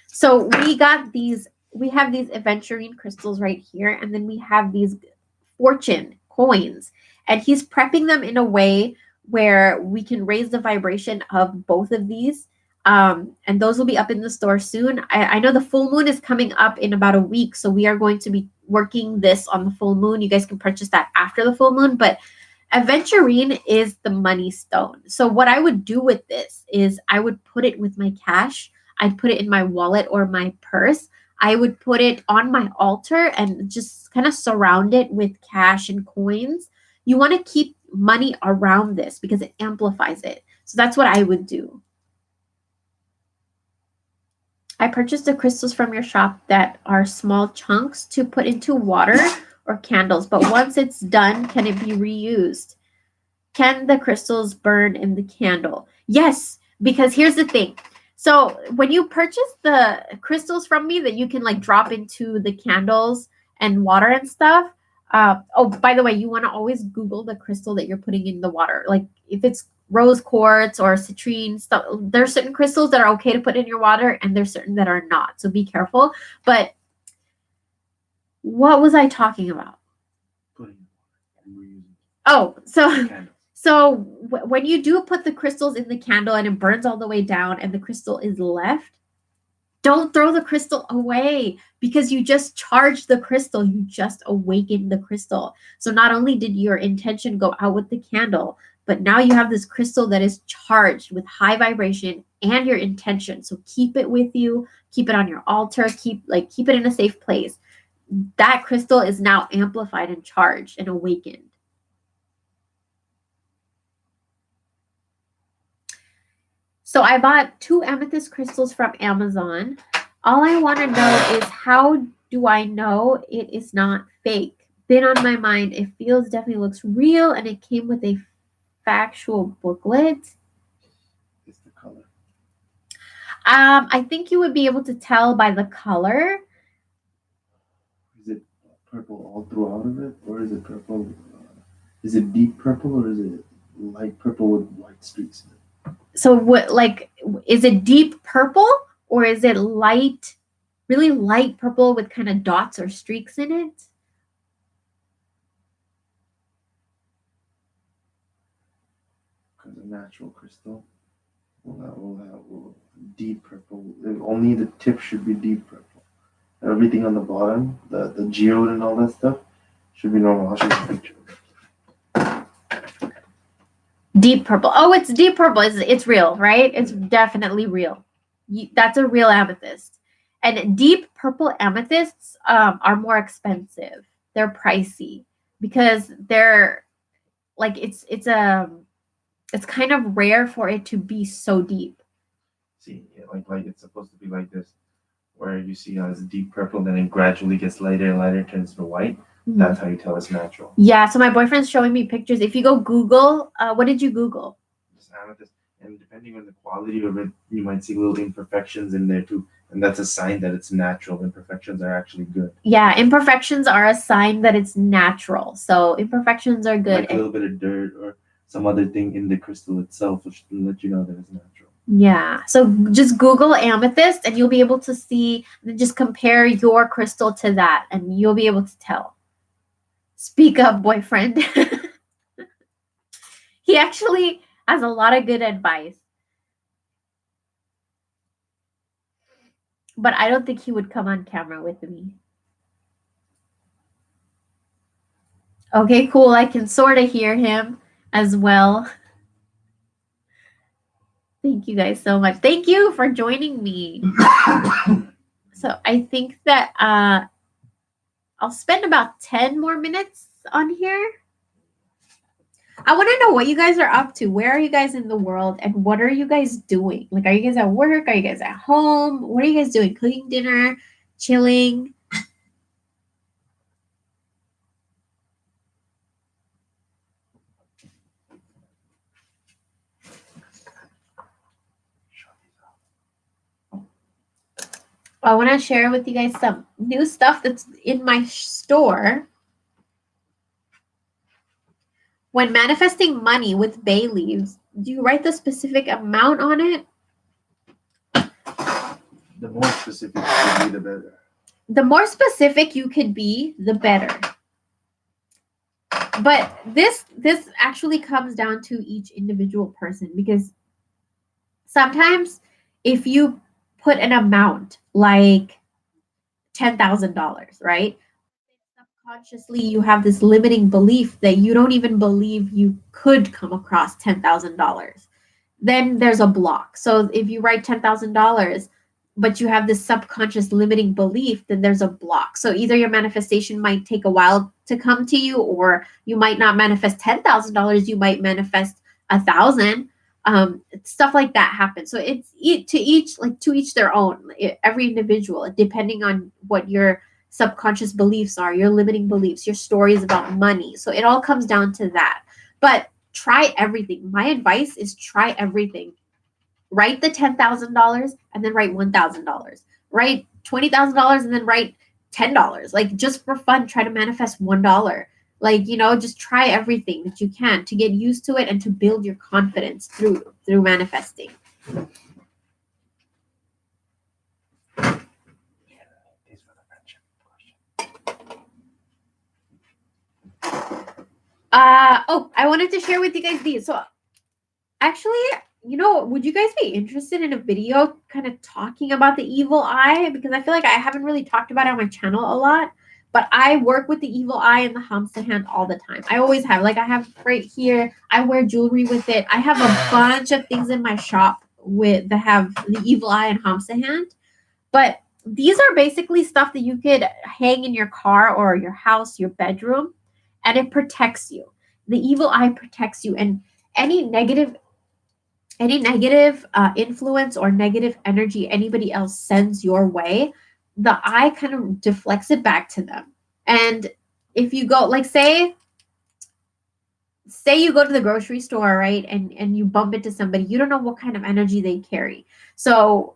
So we have these aventurine crystals right here, and then we have these fortune coins, and he's prepping them in a way where we can raise the vibration of both of these. And those will be up in the store soon. I know the full moon is coming up in about a week, so we are going to be working this on the full moon. You guys can purchase that after the full moon, but aventurine is the money stone. So what I would do with this is I would put it with my cash. I'd put it in my wallet or my purse. I would put it on my altar and just kind of surround it with cash and coins. You want to keep money around this because it amplifies it. So that's what I would do. I purchased the crystals from your shop that are small chunks to put into water or candles, but once it's done, can it be reused? Can the crystals burn in the candle? Yes, because here's the thing. So when you purchase the crystals from me that you can drop into the candles and water and stuff. Oh, by the way, you want to always Google the crystal that you're putting in the water. If it's rose quartz or citrine stuff, there's certain crystals that are okay to put in your water, and there's certain that are not. So be careful. But what was I talking about? Oh, so when you do put the crystals in the candle and it burns all the way down and the crystal is left, don't throw the crystal away, because you just charged the crystal. You just awakened the crystal. So not only did your intention go out with the candle, but now you have this crystal that is charged with high vibration and your intention. So keep it with you. Keep it on your altar. Keep it in a safe place. That crystal is now amplified and charged and awakened. So I bought 2 amethyst crystals from Amazon. All I want to know is how do I know it is not fake? Been on my mind. It feels definitely looks real, and it came with a factual booklet. It's the color. I think you would be able to tell by the color. Is it purple all throughout of it, or is it purple? Is it deep purple, or is it light purple with white streaks in it? So what, like, is it deep purple or is it light, really light purple with kind of dots or streaks in it? Because a natural crystal will have deep purple. Only the tip should be deep purple. Everything on the bottom, the geode and all that stuff, should be normal. I'll show you a picture. Deep purple. Oh, it's deep purple. It's real, right? It's definitely real. That's a real amethyst. And deep purple amethysts are more expensive. They're pricey because they're like it's kind of rare for it to be so deep. See, like it's supposed to be like this, where you see how it's deep purple, then it gradually gets lighter and lighter, turns to white. That's how you tell it's natural. Yeah, so my boyfriend's showing me pictures. If you go Google, what did you Google? Just amethyst, and depending on the quality of it, you might see little imperfections in there too, and that's a sign that it's natural. Imperfections are actually good. Yeah, imperfections are a sign that it's natural. So imperfections are good. Like a little bit of dirt or some other thing in the crystal itself, which will let you know that it's natural. Yeah. So just Google amethyst and you'll be able to see, just compare your crystal to that and you'll be able to tell. Speak up, boyfriend. He actually has a lot of good advice. But I don't think he would come on camera with me. Okay, cool. I can sort of hear him as well. Thank you guys so much. Thank you for joining me. So I think that I'll spend about 10 more minutes on here. I want to know what you guys are up to. Where are you guys in the world and what are you guys doing? Like, are you guys at work? Are you guys at home? What are you guys doing? Cooking dinner? Chilling? I want to share with you guys some new stuff that's in my store. When manifesting money with bay leaves, do you write the specific amount on it? The more specific you can be, the better. The more specific you could be, the better. But this actually comes down to each individual person, because sometimes if you put an amount like $10,000, right? Subconsciously, you have this limiting belief that you don't even believe you could come across $10,000. Then there's a block. So if you write $10,000, but you have this subconscious limiting belief, then there's a block. So either your manifestation might take a while to come to you, or you might not manifest $10,000. You might manifest 1,000. Stuff like that happens. So it's to each their own. Every individual, depending on what your subconscious beliefs are, your limiting beliefs, your stories about money. So it all comes down to that. But try everything. My advice is try everything. Write the $10,000 and then write $1,000. Write $20,000 and then write $10. Like, just for fun, try to manifest $1. Like, just try everything that you can to get used to it and to build your confidence through manifesting. I wanted to share with you guys these. So actually, would you guys be interested in a video kind of talking about the evil eye? Because I feel like I haven't really talked about it on my channel a lot, but I work with the evil eye and the hamsa hand all the time. I always have. Like, I have right here. I wear jewelry with it. I have a bunch of things in my shop that have the evil eye and hamsa hand. But these are basically stuff that you could hang in your car or your house, your bedroom, and it protects you. The evil eye protects you, and any negative any negative influence or negative energy anybody else sends your way, the eye kind of deflects it back to them. And if you go, like, say you go to the grocery store, right, and you bump into somebody, you don't know what kind of energy they carry. So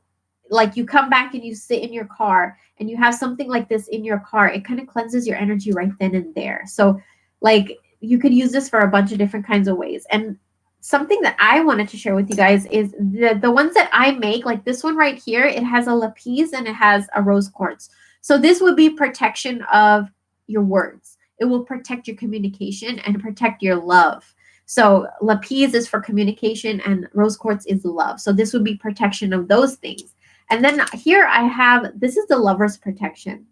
like you come back and you sit in your car and you have something like this in your car, it kind of cleanses your energy right then and there. So like you could use this for a bunch of different kinds of ways. And something that I wanted to share with you guys is the ones that I make, like this one right here, it has a lapis and it has a rose quartz. So this would be protection of your words. It will protect your communication and protect your love. So lapis is for communication and rose quartz is love. So this would be protection of those things. And then here I have, this is the lover's protection.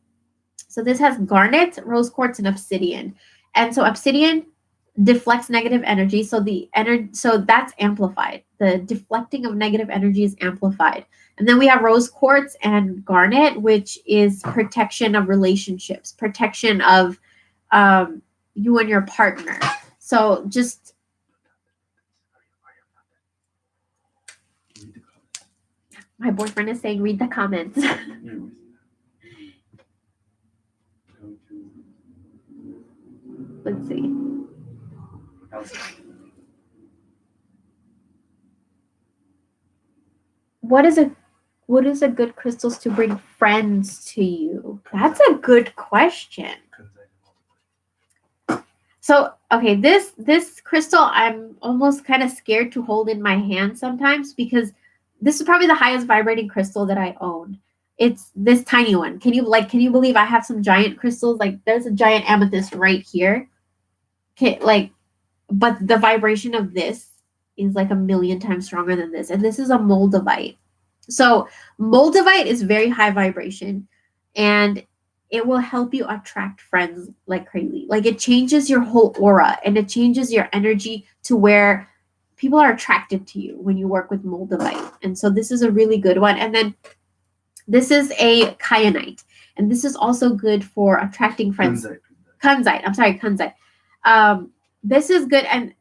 So this has garnet, rose quartz, and obsidian. And so obsidian deflects negative energy. So that's amplified. The deflecting of negative energy is amplified. And then we have rose quartz and garnet, which is protection of relationships, protection of you and your partner. So just my boyfriend is saying, read the comments. Let's see. What is a good crystals to bring friends to you? That's a good question. So, okay, this crystal, I'm almost kind of scared to hold in my hand sometimes because this is probably the highest vibrating crystal that I own. It's this tiny one. Can you believe I have some giant crystals? Like there's a giant amethyst right here. Okay, but the vibration of this is like a million times stronger than this. And this is a moldavite. So moldavite is very high vibration and it will help you attract friends like crazy. Like it changes your whole aura and it changes your energy to where people are attracted to you when you work with moldavite. And so this is a really good one. And then this is a kyanite. And this is also good for attracting friends. Kunzite. I'm sorry, kunzite. This is good. And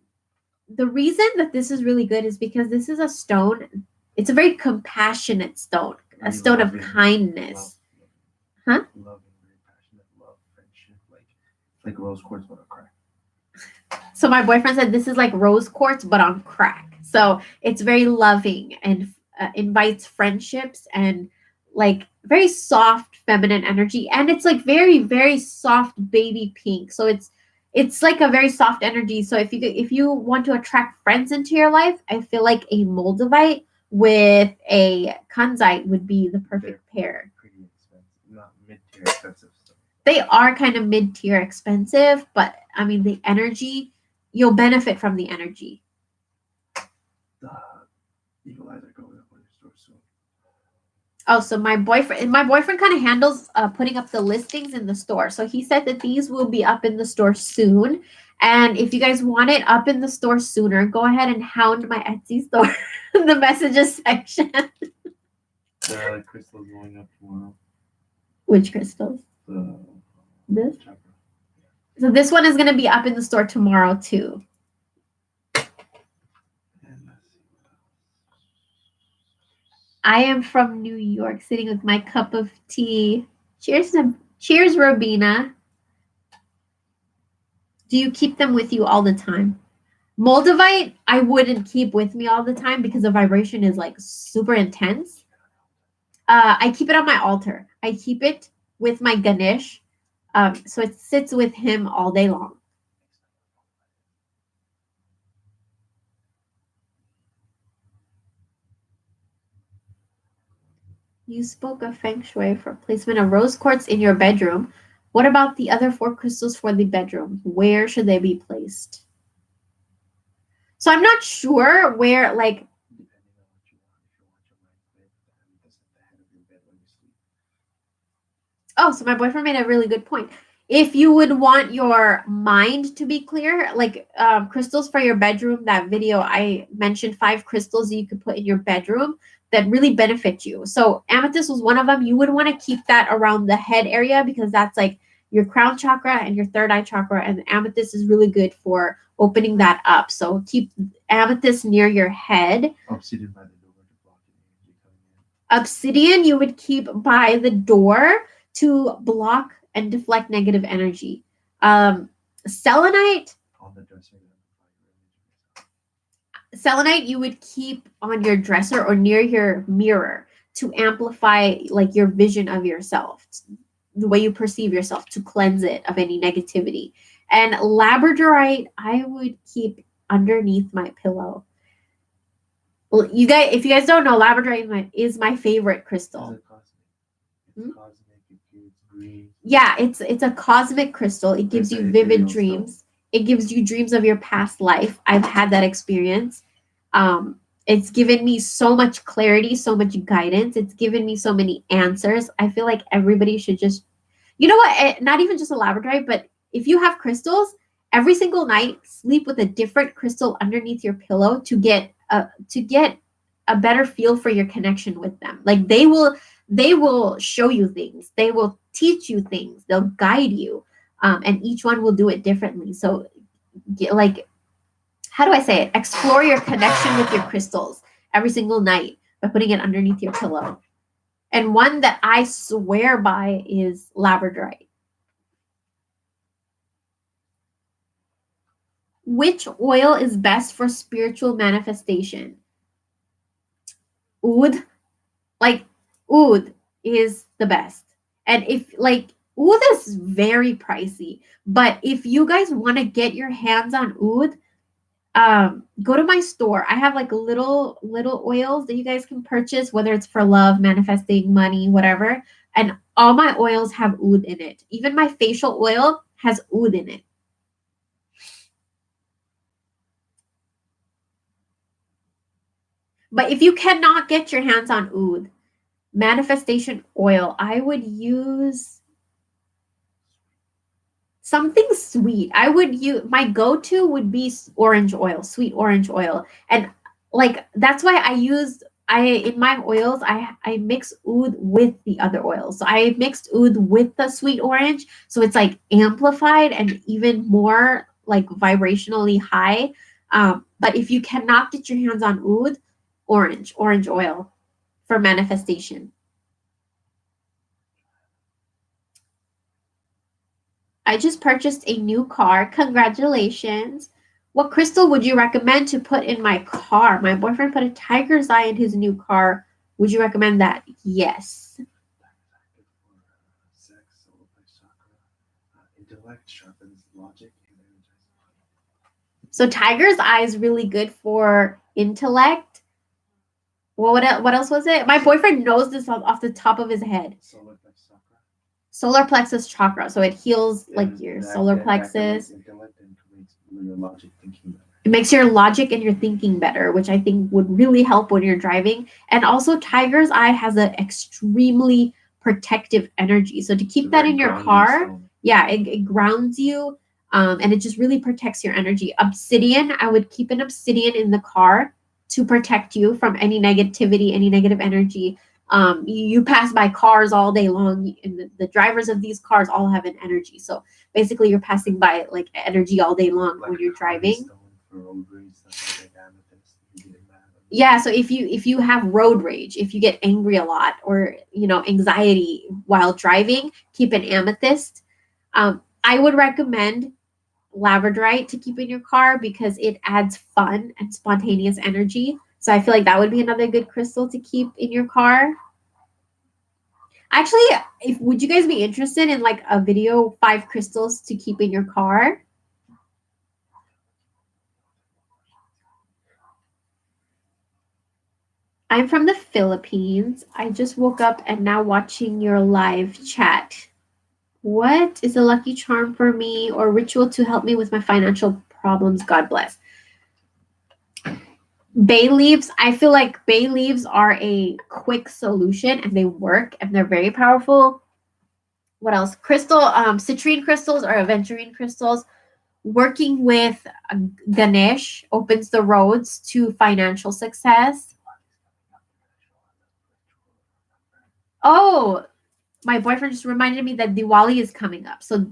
the reason that this is really good is because this is a stone. It's a very compassionate stone, a stone of kindness. Huh? Loving, very passionate, love, friendship, like rose quartz but on crack. So my boyfriend said this is like rose quartz but on crack. So it's very loving and invites friendships and like very soft feminine energy, and it's like very very soft baby pink. So it's like a very soft energy. So if you want to attract friends into your life, I feel like a moldavite with a kunzite would be the perfect pair. Pretty expensive, not mid-tier expensive. So. They are kind of mid-tier expensive, but I mean the energy, you'll benefit from the energy. The eagle eyes are going up on your store soon. Oh, so my boyfriend kind of handles putting up the listings in the store. So he said that these will be up in the store soon. And if you guys want it up in the store sooner, go ahead and hound my Etsy store in the messages section. The crystal's going up tomorrow. Which crystals? This? Chakra. So this one is going to be up in the store tomorrow too. I am from New York, sitting with my cup of tea. Cheers, Robina. Do you keep them with you all the time? Moldavite, I wouldn't keep with me all the time because the vibration is like super intense. I keep it on my altar. I keep it with my Ganesh. So it sits with him all day long. You spoke of feng shui for placement of rose quartz in your bedroom. What about the other 4 crystals for the bedroom? Where should they be placed? So I'm not sure where, like. Oh, so my boyfriend made a really good point. If you would want your mind to be clear, like crystals for your bedroom, that video I mentioned 5 crystals that you could put in your bedroom that really benefit you. So amethyst was one of them. You would want to keep that around the head area because that's like your crown chakra and your third eye chakra. And amethyst is really good for opening that up. So keep amethyst near your head. Obsidian by the door to block the energy coming Obsidian you would keep by the door to block and deflect negative energy. Selenite, in. On the dresser. selenite you would keep on your dresser or near your mirror to amplify like your vision of yourself, the way you perceive yourself, to cleanse it of any negativity. And labradorite I would keep underneath my pillow. Well, you guys, if you guys don't know, labradorite is my favorite crystal. It's cosmic. It gives green. Yeah, it's a cosmic crystal. It gives you vivid dreams. It gives you dreams of your past life. I've had that experience. It's given me so much clarity, so much guidance. It's given me so many answers. I feel like everybody should just, you know what? Not even just a labradorite, but if you have crystals, every single night sleep with a different crystal underneath your pillow to get a better feel for your connection with them. Like they will show you things. They will teach you things. They'll guide you, and each one will do it differently. So, like, how do I say it? Explore your connection with your crystals every single night by putting it underneath your pillow. And one that I swear by is labradorite. Which oil is best for spiritual manifestation? Oud. Like, oud is the best. And if, like, oud is very pricey. But if you guys want to get your hands on oud, go to my store. I have like little oils that you guys can purchase, whether it's for love, manifesting, money, whatever. And all my oils have oud in it. Even my facial oil has oud in it. But if you cannot get your hands on oud, manifestation oil, I would use something sweet. I would use, my go-to would be orange oil, sweet orange oil. And like that's why I in my oils I mix oud with the other oils. So I mixed oud with the sweet orange, so it's like amplified and even more like vibrationally high. But if you cannot get your hands on oud, orange oil for manifestation. I just purchased a new car. Congratulations. What crystal would you recommend to put in my car? My boyfriend put a tiger's eye in his new car. Would you recommend that? Yes. Sex, solar plex chakra, intellect, sharpens logic, and energizes mind. So tiger's eye is really good for intellect. Well, what else was it? My boyfriend knows this off the top of his head. Solar plex chakra. Solar plexus chakra. So it heals like your solar plexus. Intellect and creates your logic thinking better. It makes your logic and your thinking better, which I think would really help when you're driving. And also tiger's eye has an extremely protective energy. So to keep that in your car, yeah, it grounds you, and it just really protects your energy. Obsidian, I would keep an obsidian in the car to protect you from any negativity, any negative energy. You pass by cars all day long, and the drivers of these cars all have an energy. So basically, you're passing by like energy all day long when you're driving. Yeah, so if you have road rage, if you get angry a lot, or anxiety while driving, keep an amethyst. I would recommend labradorite to keep in your car because it adds fun and spontaneous energy. So I feel like that would be another good crystal to keep in your car. Actually, would you guys be interested in like a video 5 crystals to keep in your car? I'm from the Philippines. I just woke up and now watching your live chat. What is a lucky charm for me or ritual to help me with my financial problems? God bless. Bay leaves. I feel like bay leaves are a quick solution and they work and they're very powerful. What else? Citrine crystals or aventurine crystals. Working with Ganesh opens the roads to financial success. Oh, my boyfriend just reminded me that Diwali is coming up. So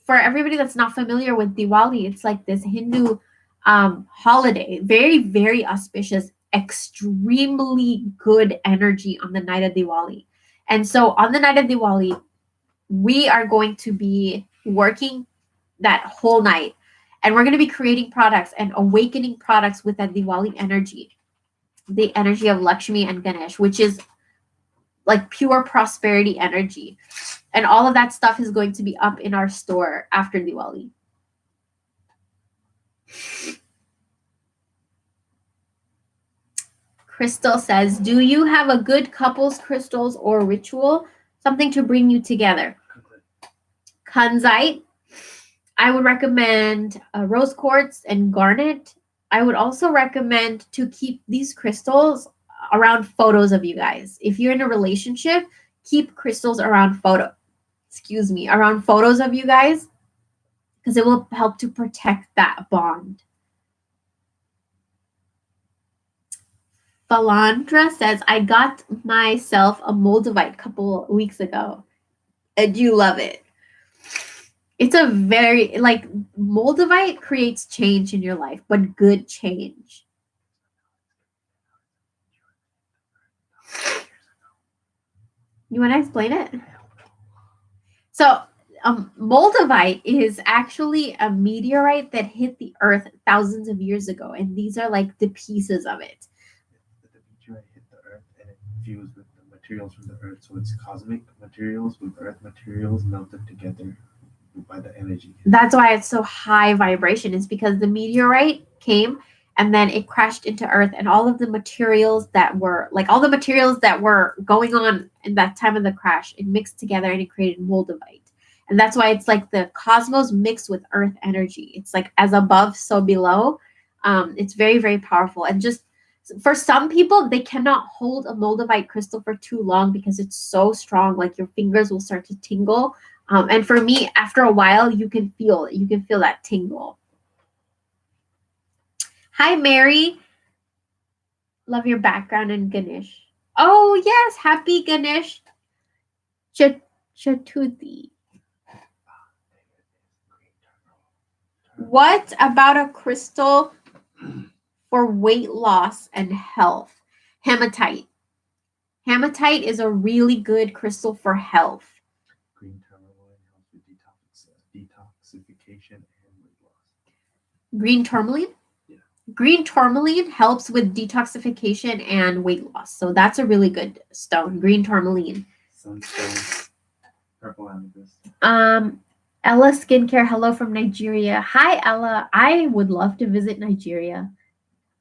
for everybody that's not familiar with Diwali, it's like this Hindu holiday, very, very auspicious, extremely good energy on the night of Diwali. And so on the night of Diwali, we are going to be working that whole night, and we're going to be creating products and awakening products with that Diwali energy, the energy of Lakshmi and Ganesh, which is like pure prosperity energy. And all of that stuff is going to be up in our store after Diwali. Crystal says, do you have a good couples crystals or ritual? Something to bring you together. Kunzite. I would recommend rose quartz and garnet. I would also recommend to keep these crystals around photos of you guys. If you're in a relationship, keep crystals around around photos of you guys, because it will help to protect that bond. Falandra says, I got myself a Moldavite a couple weeks ago. And you love it. It's a very, like, Moldavite creates change in your life, but good change. You want to explain it? So, Moldavite is actually a meteorite that hit the earth thousands of years ago. And these are like the pieces of it. The meteorite hit the earth and it fused with the materials from the earth. So it's cosmic materials with earth materials melted together by the energy. That's why it's so high vibration, is because the meteorite came and then it crashed into earth, and all of the materials that were going on in that time of the crash, it mixed together and it created Moldavite. And that's why it's like the cosmos mixed with earth energy. It's like as above, so below. It's very, very powerful. And just for some people, they cannot hold a Moldavite crystal for too long because it's so strong. Like your fingers will start to tingle. And for me, after a while, you can feel that tingle. Hi, Mary. Love your background in Ganesh. Oh, yes. Happy Ganesh Chaturthi. What about a crystal for weight loss and health? Hematite. Hematite is a really good crystal for health. Green tourmaline helps with detoxification and weight loss. Green tourmaline? Yeah. Green tourmaline helps with detoxification and weight loss. So that's a really good stone. Green tourmaline. Sunstone. Purple amethyst. Ella Skincare, hello from Nigeria. Hi, Ella. I would love to visit Nigeria.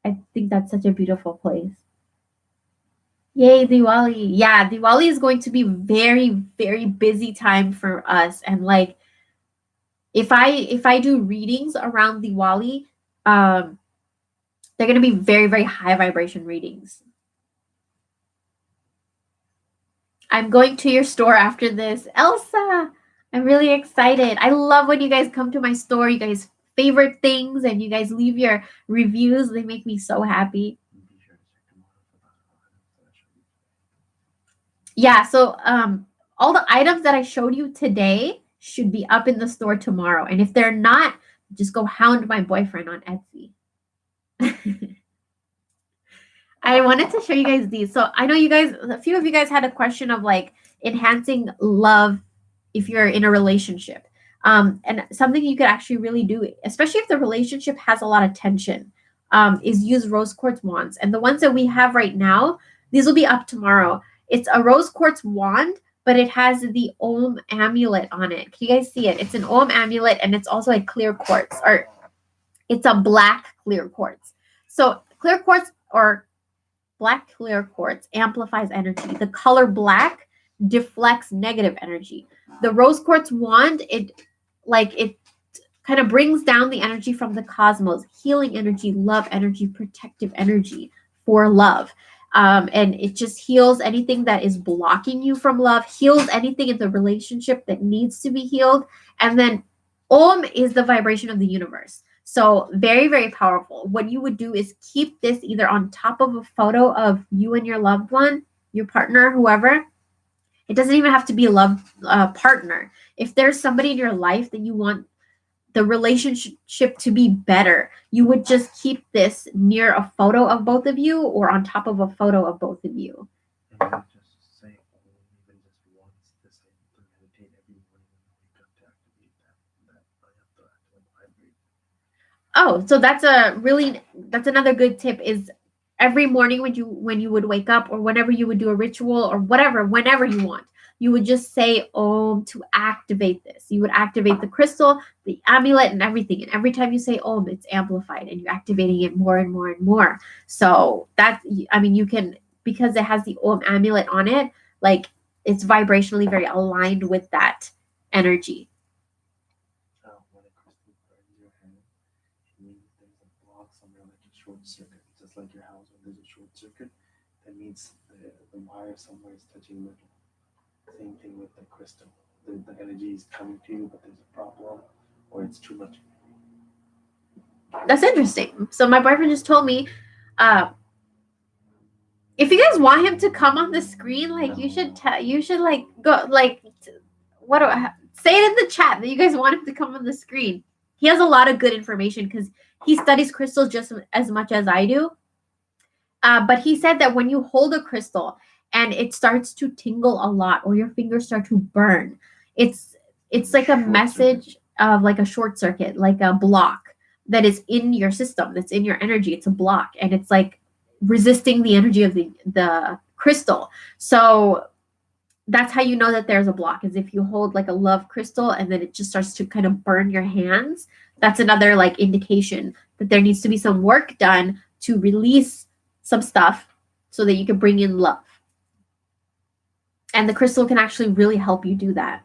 I think that's such a beautiful place. Yay, Diwali. Yeah, Diwali is going to be very, very busy time for us. And like, if I do readings around Diwali, they're going to be very, very high vibration readings. I'm going to your store after this. Elsa, I'm really excited. I love when you guys come to my store, you guys favorite things, and you guys leave your reviews. They make me so happy. Yeah, so all the items that I showed you today should be up in the store tomorrow. And if they're not, just go hound my boyfriend on Etsy. I wanted to show you guys these. So I know a few of you guys had a question of like enhancing love if you're in a relationship. And something you could actually really do, especially if the relationship has a lot of tension, is use rose quartz wands. And the ones that we have right now, these will be up tomorrow. It's a rose quartz wand, but it has the Om amulet on it. Can you guys see it? It's an Om amulet, and it's also a clear quartz, or it's a black clear quartz. So clear quartz or black clear quartz amplifies energy. The color black deflects negative energy. The rose quartz wand, it kind of brings down the energy from the cosmos, healing energy, love energy, protective energy for love. And it just heals anything that is blocking you from love, heals anything in the relationship that needs to be healed. And then Om is the vibration of the universe. So very, very powerful. What you would do is keep this either on top of a photo of you and your loved one, your partner, whoever, It doesn't even have to be a love partner. If there's somebody in your life that you want the relationship to be better, you would just keep this near a photo of both of you or on top of a photo of both of you. And you just say, even just once, to say, to meditate every morning when you wake up to activate that I have to vibrate. Oh, so that's another good tip is every morning when you would wake up or whenever you would do a ritual or whatever, whenever you want, you would just say Om to activate this. You would activate the crystal, the amulet, and everything. And every time you say Om, it's amplified and you're activating it more and more and more. So that's, I mean, you can, because it has the Om amulet on it, like it's vibrationally very aligned with that energy. When a crystal burns your hand, it means there's a block somewhere, like a short circuit. Just like your house, when there's a short circuit, that means the wire somewhere is touching metal. Same thing with the crystal. The energy is coming to you, but there's a problem or it's too much. That's interesting. So my boyfriend just told me, uh, if you guys want him to come on the screen, like you should like go like what do I say it in the chat that you guys want him to come on the screen. He has a lot of good information because he studies crystals just as much as I do. But he said that when you hold a crystal and it starts to tingle a lot or your fingers start to burn, it's like a message of like a short circuit, like a block that is in your system, that's in your energy. It's a block and it's like resisting the energy of the crystal. So that's how you know that there's a block is if you hold like a love crystal and then it just starts to kind of burn your hands. That's another like indication that there needs to be some work done to release some stuff so that you can bring in love. And the crystal can actually really help you do that.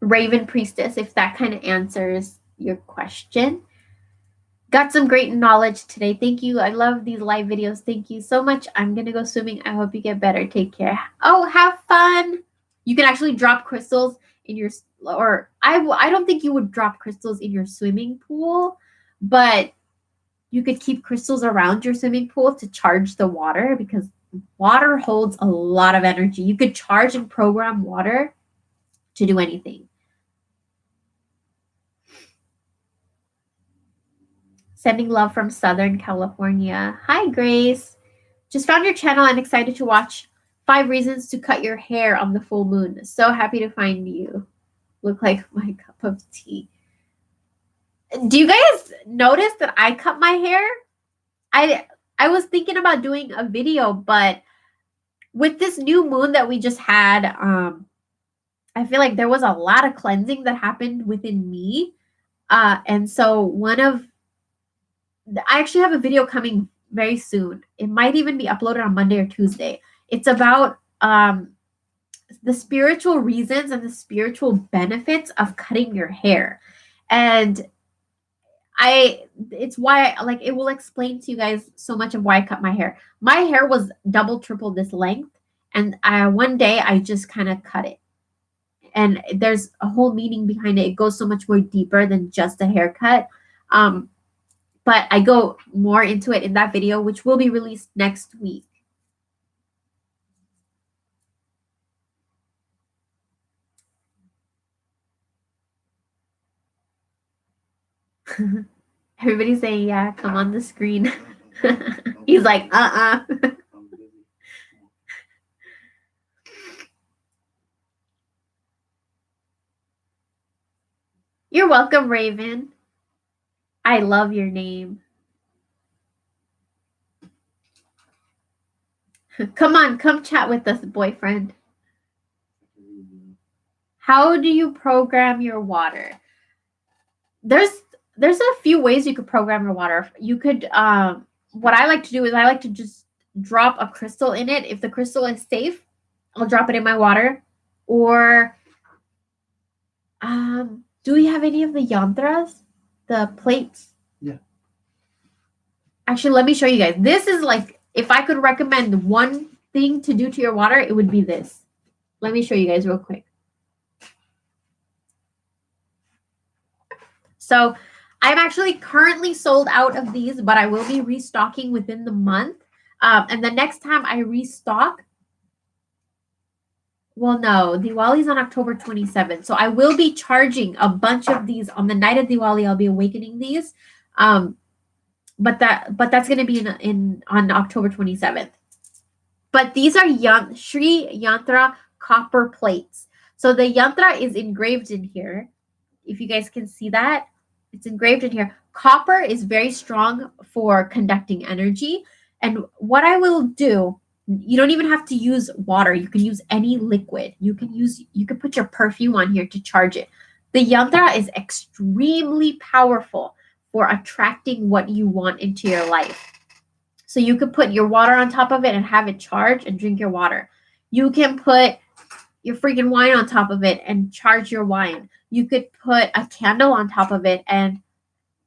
Raven Priestess, if that kind of answers your question. Got some great knowledge today. Thank you. I love these live videos. Thank you so much. I'm going to go swimming. I hope you get better. Take care. Oh, have fun. You can actually drop crystals in your, or I don't think you would drop crystals in your swimming pool, but you could keep crystals around your swimming pool to charge the water because water holds a lot of energy. You could charge and program water to do anything. Sending love from Southern California. Hi, Grace. Just found your channel and excited to watch 5 reasons to cut your hair on the full moon. So happy to find you. Look like my cup of tea. Do you guys notice that I cut my hair? I was thinking about doing a video, but with this new moon that we just had, I feel like there was a lot of cleansing that happened within me. And so I actually have a video coming very soon. It might even be uploaded on Monday or Tuesday. It's about the spiritual reasons and the spiritual benefits of cutting your hair. And it's why like it will explain to you guys so much of why I cut my hair. My hair was double, triple this length. And one day I just kind of cut it. And there's a whole meaning behind it. It goes so much more deeper than just a haircut. But I go more into it in that video, which will be released next week. Everybody's saying, yeah, come on the screen. He's like, You're welcome, Raven. I love your name. Come on, come chat with us, boyfriend. How do you program your water? There's a few ways you could program your water. You could, what I like to do is I like to just drop a crystal in it. If the crystal is safe, I'll drop it in my water. Or, do we have any of the yantras? The plates? Yeah. Actually, let me show you guys. This is like, if I could recommend one thing to do to your water, it would be this. Let me show you guys real quick. So I'm actually currently sold out of these, but I will be restocking within the month. And the next time I restock, well, no, Diwali's on October 27th. So I will be charging a bunch of these on the night of Diwali. I'll be awakening these. Um, but that's gonna be in on October 27th. But these are Sri Yantra copper plates. So the yantra is engraved in here. If you guys can see that, it's engraved in here. Copper is very strong for conducting energy. And what I will do, you don't even have to use water. You can use any liquid. You can put your perfume on here to charge it. The yantra is extremely powerful for attracting what you want into your life. So you could put your water on top of it and have it charge and drink your water. You can put your freaking wine on top of it and charge your wine. You could put a candle on top of it and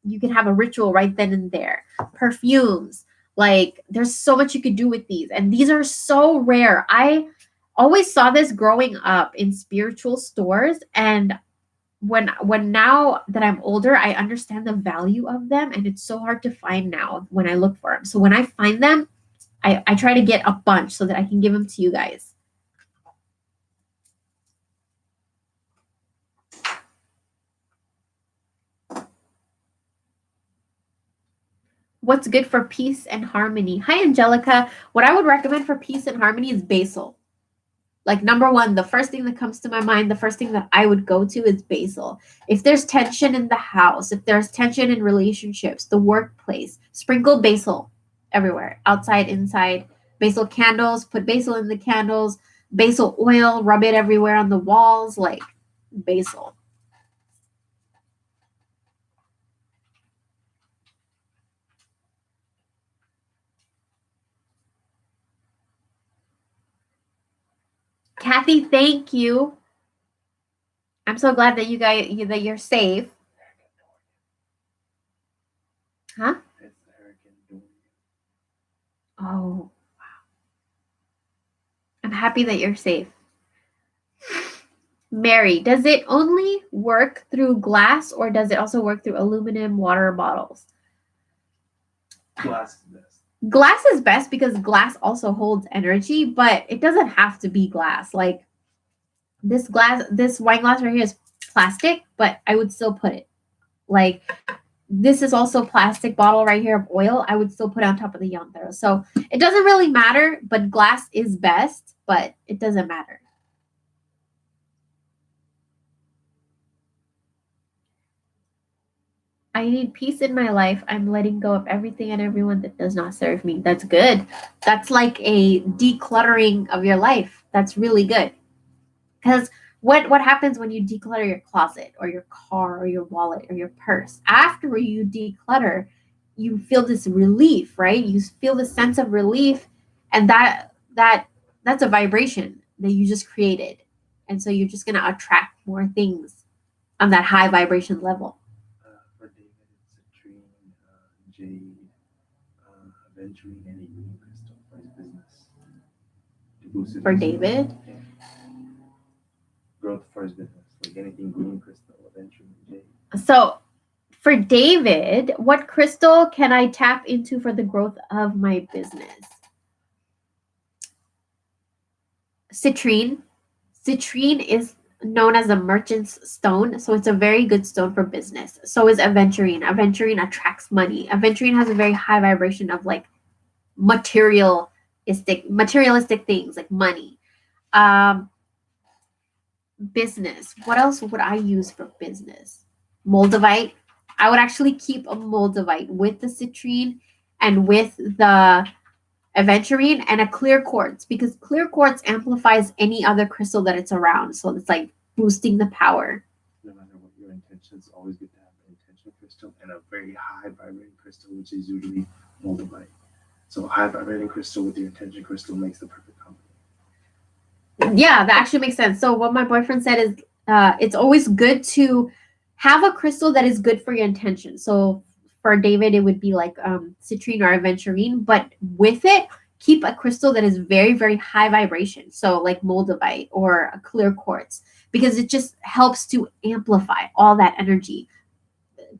you can have a ritual right then and there. Perfumes, like there's so much you could do with these. And these are so rare. I always saw this growing up in spiritual stores, and when now that I'm older, I understand the value of them, and it's so hard to find now when I look for them. So when I find them, I try to get a bunch so that I can give them to you guys. What's good for peace and harmony? Hi, Angelica. What I would recommend for peace and harmony is basil. Like number one, the first thing that comes to my mind, the first thing that I would go to is basil. If there's tension in the house, if there's tension in relationships, the workplace, sprinkle basil everywhere, outside, inside. Basil candles, put basil in the candles, basil oil, rub it everywhere on the walls, like basil. Kathy, thank you. I'm so glad that that you're safe. Huh? Oh, I'm happy that you're safe. Mary, does it only work through glass or does it also work through aluminum water bottles? Glass is best. Glass is best because glass also holds energy, but it doesn't have to be glass. Like this wine glass right here is plastic, but I would still put it. Like this is also a plastic bottle right here of oil. I would still put it on top of the yantra. So it doesn't really matter, but glass is best, but it doesn't matter. I need peace in my life. I'm letting go of everything and everyone that does not serve me. That's good. That's like a decluttering of your life. That's really good. Because what happens when you declutter your closet or your car or your wallet or your purse? After you declutter, you feel this relief, right? You feel the sense of relief, and that's a vibration that you just created. And so you're just gonna attract more things on that high vibration level. For David, it's citrine, jade, aventurine, any green crystal for his business. To boost it For as David? yeah. Growth for his business, like anything green crystal, aventurine, jade. So for David, what crystal can I tap into for the growth of my business? Citrine. Citrine is known as a merchant's stone, so it's a very good stone for business. So is aventurine. Aventurine attracts money. Aventurine has a very high vibration of like materialistic things like money. Business. What else would I use for business? Moldavite. I would actually keep a moldavite with the citrine and with the aventurine and a clear quartz, because clear quartz amplifies any other crystal that it's around. So it's like boosting the power. No matter what your intention, it's always good to have an intention crystal and a very high vibrating crystal, which is usually moldavite. So a high vibrating crystal with your intention crystal makes the perfect company. Yeah, that actually makes sense. So what my boyfriend said is it's always good to have a crystal that is good for your intention. So for David, it would be like citrine or aventurine, but with it, keep a crystal that is very, very high vibration. So like moldavite or a clear quartz, because it just helps to amplify all that energy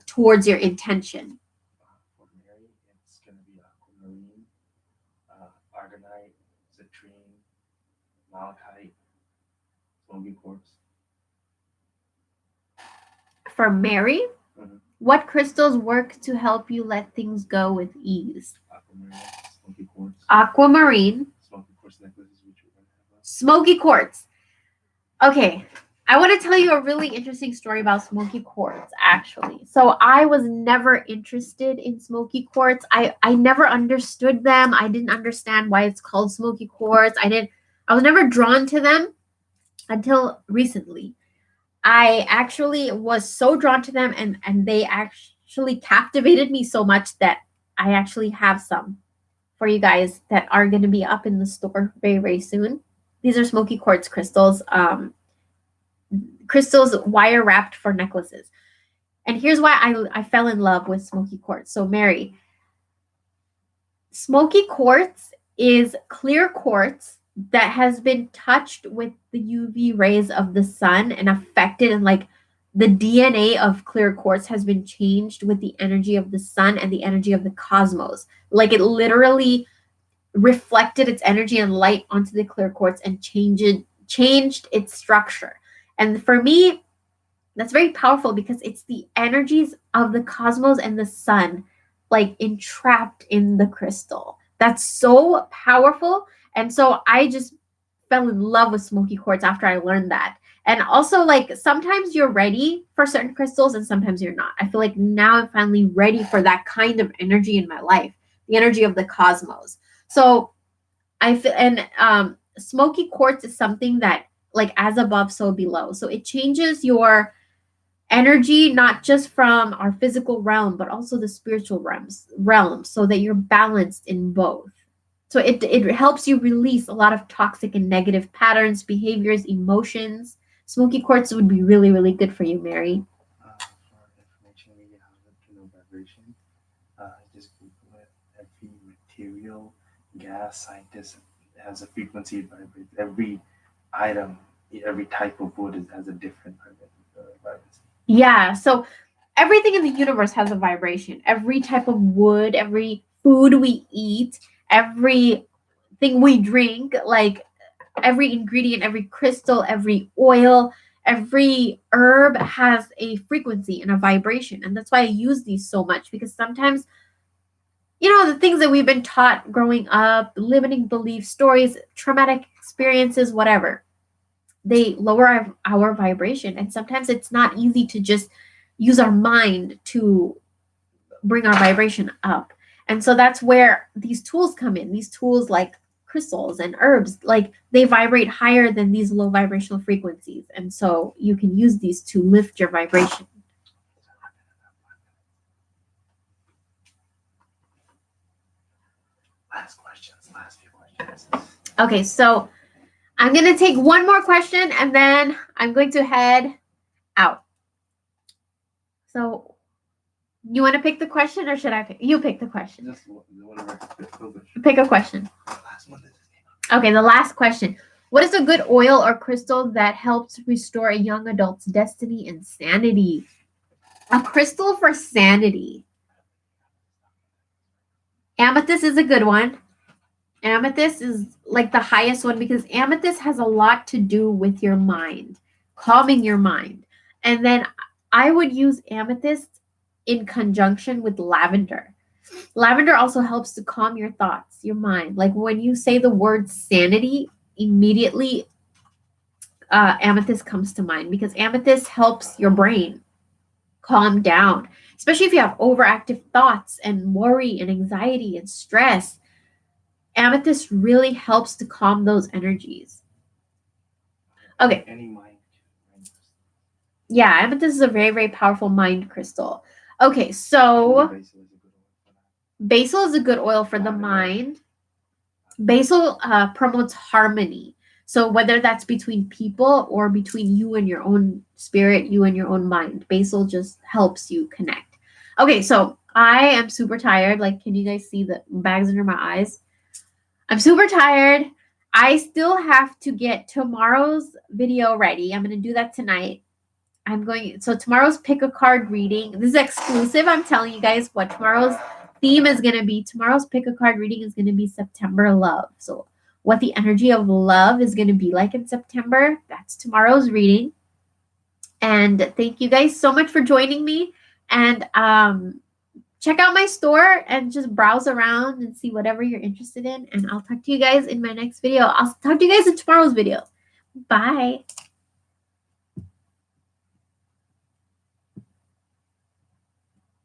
towards your intention. For Mary, it's going to be aquamarine, Smoky quartz. For Mary, Mhm. what crystals work to help you let things go with ease? Aquamarine, smoky quartz. Aquamarine, Smoky quartz necklaces, which we're gonna have. smoky quartz. Okay, I want to tell you a really interesting story about smoky quartz, actually. So I was never interested in smoky quartz. I never understood them. I didn't understand why it's called smoky quartz. I was never drawn to them until recently. I actually was so drawn to them, and they actually captivated me so much that I actually have some for you guys that are going to be up in the store very, very soon. These are smoky quartz crystals. Crystals wire wrapped for necklaces. And here's why I fell in love with smoky quartz. So, Mary, smoky quartz is clear quartz that has been touched with the UV rays of the sun and affected, and like the DNA of clear quartz has been changed with the energy of the sun and the energy of the cosmos. Like it literally reflected its energy and light onto the clear quartz and changed its structure. And for me, that's very powerful because it's the energies of the cosmos and the sun like entrapped in the crystal. That's so powerful. And so I just fell in love with smoky quartz after I learned that. And also, like, sometimes you're ready for certain crystals and sometimes you're not. I feel like now I'm finally ready for that kind of energy in my life, the energy of the cosmos. So I feel, and smoky quartz is something that, like, as above, so below. So it changes your energy, not just from our physical realm, but also the spiritual realms, so that you're balanced in both. So it helps you release a lot of toxic and negative patterns, behaviors, emotions. Smoky quartz would be really, really good for you, Mary. For information, we have to know vibration. Just Google it. Every material, gas, scientist has a frequency it vibrates. Every item, every type of wood has a different vibrancy. Yeah, so everything in the universe has a vibration. Every type of wood, every food we eat, everything we drink, like every ingredient, every crystal, every oil, every herb has a frequency and a vibration. And that's why I use these so much, because sometimes, the things that we've been taught growing up, limiting beliefs, stories, traumatic experiences, whatever, they lower our vibration. And sometimes it's not easy to just use our mind to bring our vibration up. And so that's where these tools come in. These tools like crystals and herbs, like they vibrate higher than these low vibrational frequencies. And so you can use these to lift your vibration. Last few questions. Okay, so I'm going to take one more question and then I'm going to head out. So you want to pick the question or should I pick? You pick the question. Just whatever. Pick a question. Okay, the last question. What is a good oil or crystal that helps restore a young adult's destiny and sanity? A crystal for sanity. Amethyst is a good one. Amethyst is like the highest one because amethyst has a lot to do with your mind, calming your mind. And then I would use amethyst in conjunction with lavender. Lavender also helps to calm your thoughts, your mind. Like when you say the word sanity, immediately amethyst comes to mind because amethyst helps your brain calm down, especially if you have overactive thoughts and worry and anxiety and stress. Amethyst really helps to calm those energies. Okay. Any mind. Yeah, amethyst is a very, very powerful mind crystal. Okay, so basil is a good oil for the mind. Basil promotes harmony. So whether that's between people or between you and your own spirit, you and your own mind, basil just helps you connect. Okay, so I am super tired. Like, can you guys see the bags under my eyes? I'm super tired. I still have to get tomorrow's video ready. I'm going to do that tonight. So tomorrow's pick a card reading. This is exclusive. I'm telling you guys what tomorrow's theme is going to be. Tomorrow's pick a card reading is going to be September love. So what the energy of love is going to be like in September. That's tomorrow's reading. And thank you guys so much for joining me. And check out my store and just browse around and see whatever you're interested in. And I'll talk to you guys in my next video. I'll talk to you guys in tomorrow's video. Bye.